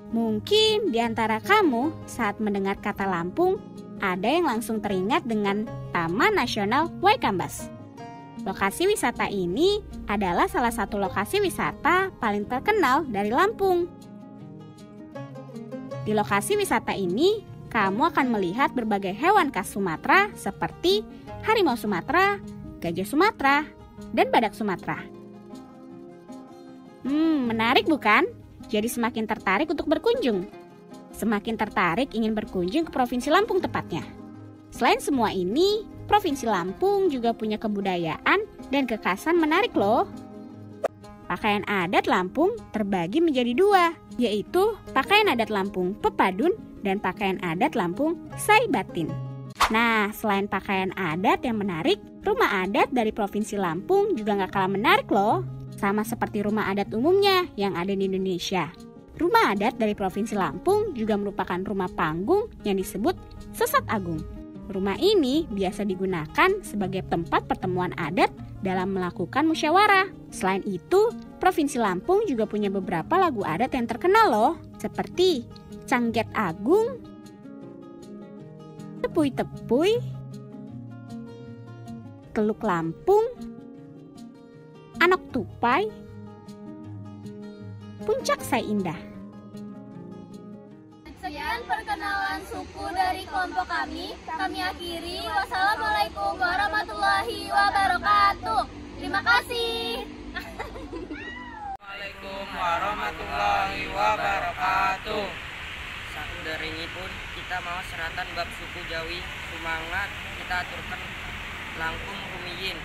Mungkin di antara kamu saat mendengar kata Lampung, ada yang langsung teringat dengan Taman Nasional Waikambas. Lokasi wisata ini adalah salah satu lokasi wisata paling terkenal dari Lampung. Di lokasi wisata ini, kamu akan melihat berbagai hewan khas Sumatera seperti harimau Sumatera, gajah Sumatera, dan badak Sumatera. Menarik bukan? Jadi semakin tertarik untuk berkunjung. Semakin tertarik ingin berkunjung ke Provinsi Lampung tepatnya. Selain semua ini, Provinsi Lampung juga punya kebudayaan dan kekhasan menarik loh. Pakaian adat Lampung terbagi menjadi dua, yaitu pakaian adat Lampung Pepadun dan pakaian adat Lampung Sai Batin. Nah, selain pakaian adat yang menarik, rumah adat dari Provinsi Lampung juga gak kalah menarik loh. Sama seperti rumah adat umumnya yang ada di Indonesia. Rumah adat dari Provinsi Lampung juga merupakan rumah panggung yang disebut Sesat Agung. Rumah ini biasa digunakan sebagai tempat pertemuan adat dalam melakukan musyawarah. Selain itu, Provinsi Lampung juga punya beberapa lagu adat yang terkenal loh, seperti Cangget Agung, Tepui-Tepui, Teluk Lampung, Anok Tupai, Puncak Sai Indah. Sekian perkenalan suku dari kelompok kami akhiri. Wassalamualaikum warahmatullahi wabarakatuh. Terima kasih. Assalamualaikum warahmatullahi wabarakatuh. Dari ini pun kita mau seratan bab suku Jawi Sumangat kita aturkan langkung rumiyin.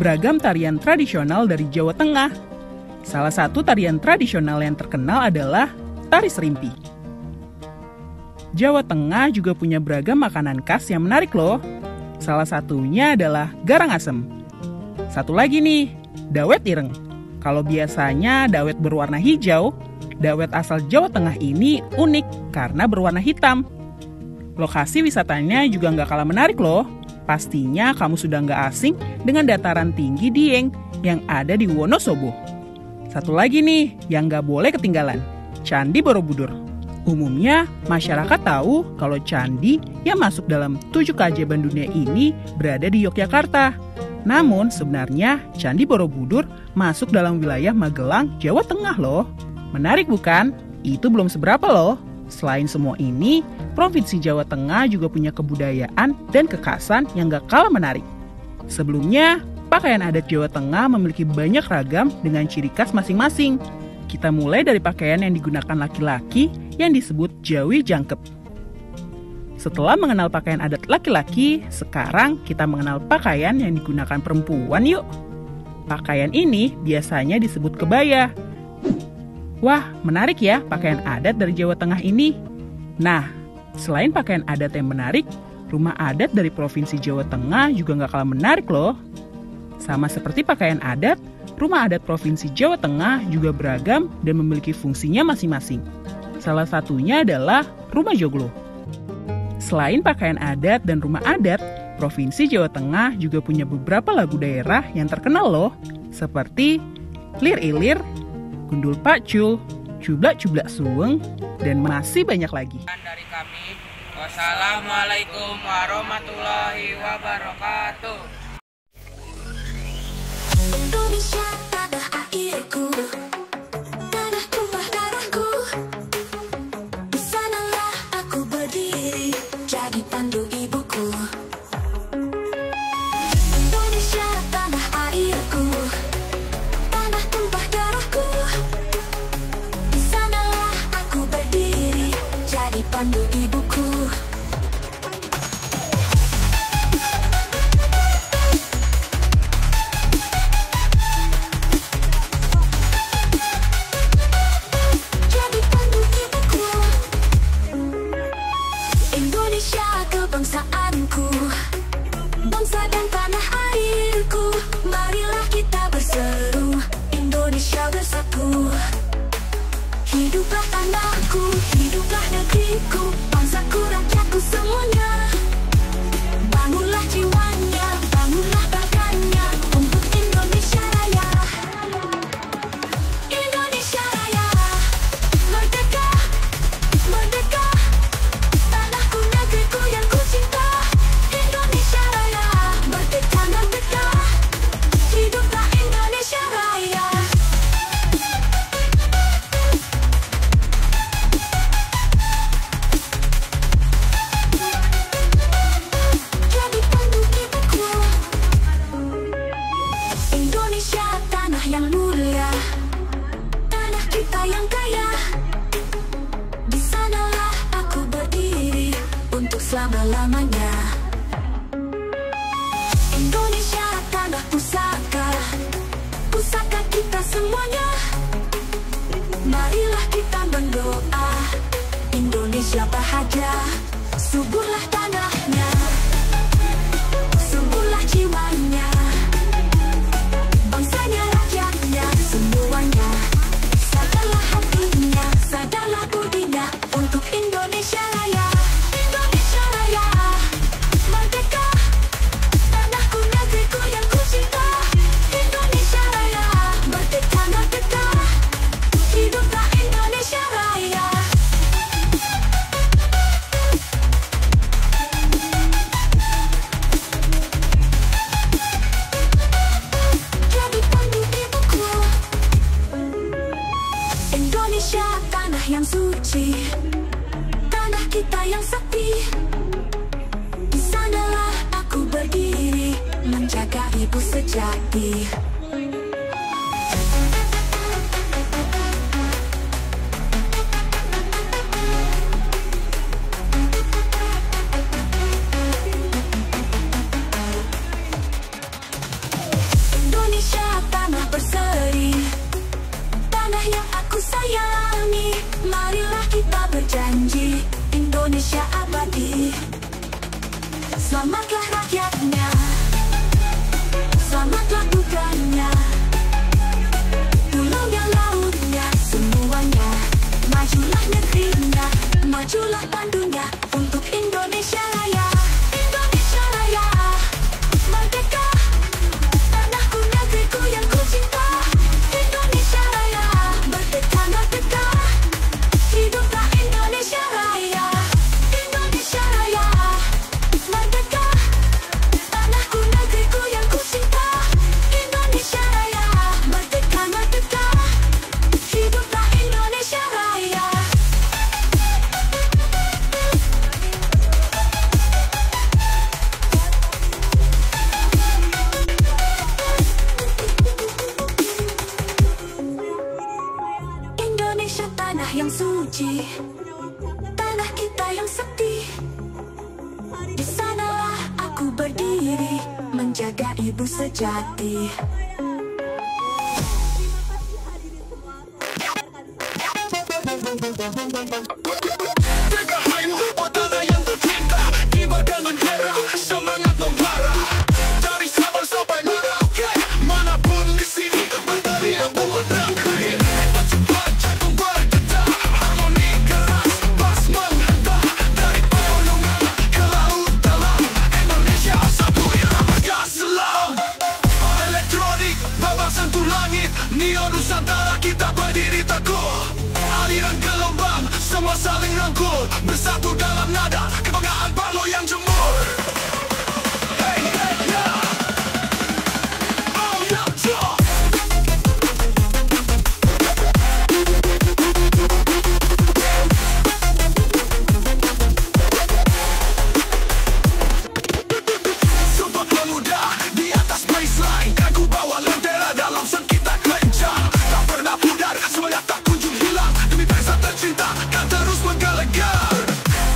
beragam tarian tradisional dari Jawa Tengah. Salah satu tarian tradisional yang terkenal adalah tari serimpi. Jawa Tengah juga punya beragam makanan khas yang menarik loh. Salah satunya adalah garang asem. Satu lagi nih, dawet ireng. Kalau biasanya dawet berwarna hijau, dawet asal Jawa Tengah ini unik karena berwarna hitam. Lokasi wisatanya juga nggak kalah menarik loh. Pastinya kamu sudah nggak asing dengan dataran tinggi Dieng yang ada di Wonosobo. Satu lagi nih yang nggak boleh ketinggalan, Candi Borobudur. Umumnya masyarakat tahu kalau candi yang masuk dalam 7 keajaiban dunia ini berada di Yogyakarta. Namun sebenarnya Candi Borobudur masuk dalam wilayah Magelang, Jawa Tengah loh. Menarik bukan? Itu belum seberapa loh. Selain semua ini, Provinsi Jawa Tengah juga punya kebudayaan dan kekhasan yang gak kalah menarik. Sebelumnya, pakaian adat Jawa Tengah memiliki banyak ragam dengan ciri khas masing-masing. Kita mulai dari pakaian yang digunakan laki-laki yang disebut Jawi Jangkep. Setelah mengenal pakaian adat laki-laki, sekarang kita mengenal pakaian yang digunakan perempuan yuk. Pakaian ini biasanya disebut kebaya. Wah, menarik ya pakaian adat dari Jawa Tengah ini. Nah, selain pakaian adat yang menarik, rumah adat dari Provinsi Jawa Tengah juga nggak kalah menarik loh. Sama seperti pakaian adat, rumah adat Provinsi Jawa Tengah juga beragam dan memiliki fungsinya masing-masing. Salah satunya adalah rumah joglo. Selain pakaian adat dan rumah adat, Provinsi Jawa Tengah juga punya beberapa lagu daerah yang terkenal loh, seperti Lir Ilir, Gundul Pacul, Cublak-Cublak Suweng, dan masih banyak lagi. Dari kami, wassalamualaikum warahmatullahi wabarakatuh. Indonesia tanah airku, tanah tumpah darahku. Di sanalah aku berdiri, jadi pandu ibuku. Indonesia tanah airku, tanah tumpah darahku. Di sanalah aku berdiri, jadi pandu ibuku. Indonesia kebangsaanku, bangsa dan tanah airku. Marilah kita berseru, Indonesia bersatu. Hiduplah tanahku, hiduplah negeriku, bangsaku, rakyatku semuanya. Bangunlah jiwanya, bangunlah badannya untuk Indonesia Raya. Indonesia Raya, merdeka, merdeka. Tanahku, negeriku yang ku cinta. Indonesia Raya, merdeka, merdeka. Hiduplah Indonesia Raya. Jadi pandu ibuku. Indonesia tanah yang mulia, tanah kita yang kaya. Di sanalah aku berdiri untuk selama-lamanya. Indonesia tanah pusaka, pusaka kita semuanya. Marilah kita berdoa, Indonesia bahagia. Suburlah tanahnya, suburlah jiwanya, bangsanya, rakyatnya, semuanya. Sadarlah hatinya, sadarlah budinya untuk Indonesia Raya. Indonesia Raya, merdeka. Tanahku, negeriku yang ku cinta. Indonesia Raya, merdeka, merdeka. Hiduplah Indonesia Raya. Jadi pandu ibuku. Indonesia tanah yang suci, tanah kita yang sakti. Di sanalah aku berdiri, menjaga ibu sejati. memandunya untuk Indonesia Raya. Indonesia Raya, merdeka, tanahku negeriku yang ku cinta. Indonesia Raya, merdeka, merdeka, hiduplah Indonesia Raya. Indonesia Raya, merdeka, tanahku negeriku yang ku cinta. Indonesia Raya, merdeka, merdeka, hiduplah Indonesia Raya. Indonesia tanah yang suci, tanah kita yang sakti. Di sanalah aku berdiri, menjaga ibu sejati. Dirgahayu buat tanah yang tercinta, kibarkan bendera, semangat membara. Dari Sabang sampai Merauke, manapun di sini berteriak buat negeri. Cepat jantung berdetak, harmoni keras, bas menghentak. Dari pegunungan ke laut dalam, Indonesia satu irama gas selam. Elektronik, babak sentuh langit, neon Nusantara kita berdiri teguh. Aliran gelombang, semua saling rangkul, bersatu dalam nada kebanggaan Balo yang jemur. Hey, hey, yeah. Oh, yeah, yeah. Sumpah pemuda di atas baseline, kan ku bawa lentera dalam sen kita kencang. Tak pernah pudar, semangat tak kunjung hilang. Demi bangsa tercinta, kan terus menggelegar.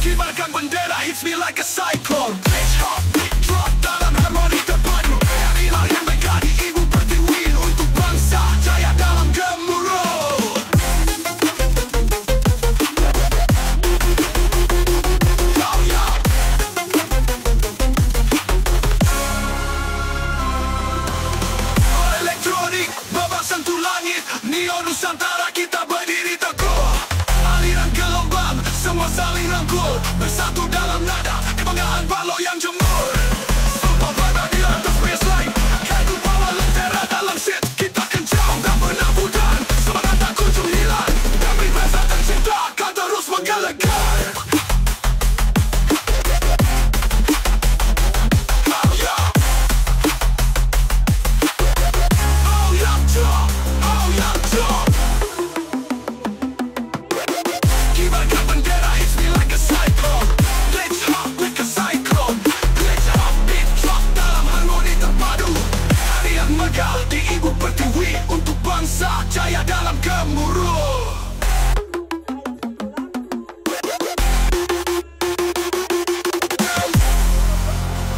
Kibarkan bendera, hits me like a cyclone. Pitch hop, beat drop, dalam harmoni terpadu. Hari-hari yang menjadi ibu pertiwi untuk bangsa, jaya dalam gemuruh. Oh, yeah. Elektronik, babak sentuh langit, neon Nusantara kita berdiri teguh. Aliran gelombang, semua saling rangkul, bersatu dalam nada kebanggaan Balo yang jemur. Sumpah pada di atas baseline, kan ku bawa lentera dalam set kita kencang. Tak pernah pudar, semangat tak kunjung hilang. Demi bangsa tercinta, kan terus menggelegar. Oh, yeah. Oh, yeah, yeah. Oh, yeah, yeah. Kibarkan bendera, hits me like a cyclone. Glitch hop like a cyclone. Glitch hop, beat drop, dalam harmoni terpadu. Hari yang megah di ibu pertiwi untuk bangsa, jaya dalam gemuruh.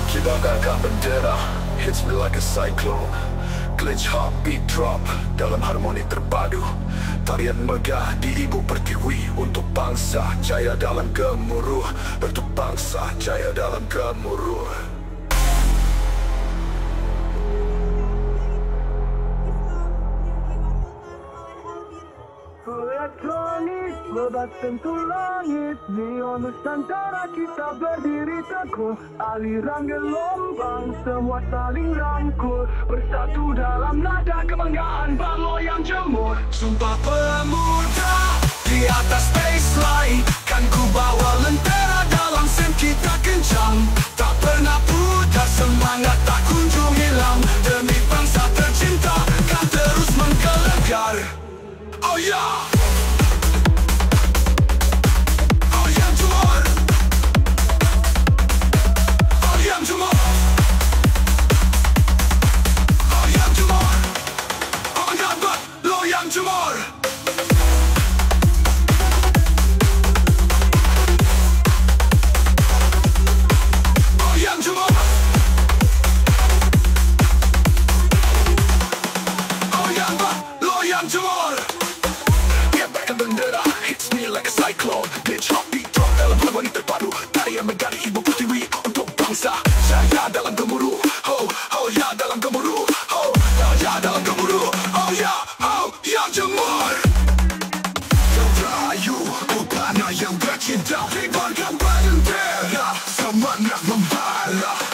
Kibarkan bendera, hits me like a cyclone. Glitch hop, beat drop, dalam harmoni terpadu. Tarian megah di ibu pertiwi untuk bangsa, jaya dalam gemuruh. Untuk bangsa, jaya dalam gemuruh. Elektronik, babak sentuh langit, neon Nusantara kita berdiri teguh. Aliran gelombang, semua saling rangkul, bersatu dalam nada kebanggaan Balo yang jemur. Sumpah pemuda di atas baseline, kan ku bawa lentera dalam sen kita kencang. Tak pernah pudar, semangat tak kunjung hilang. Demi bangsa tercinta, kan terus menggelegar. Oh, yeah. Oh, yang jemur. Oh, yang jemur. Oh, yang jemur. Oh, yang lo yang jemur. Oh, yang jemur. Oh, yang lo yang jemur. Kibarkan bendera, hits me like a cyclone. Glitch hop, beat drop, dalam harmoni terpadu. Tarian megah di ibu pertiwi untuk bangsa, jaya dalam gemuruh. Oh, oh, ya dalam gemuruh. Oh, ya dalam gemuruh. Oh, ya, oh, yang jemur. Rayu, ku tanah yang bercinta. Kibarkan semangat membara.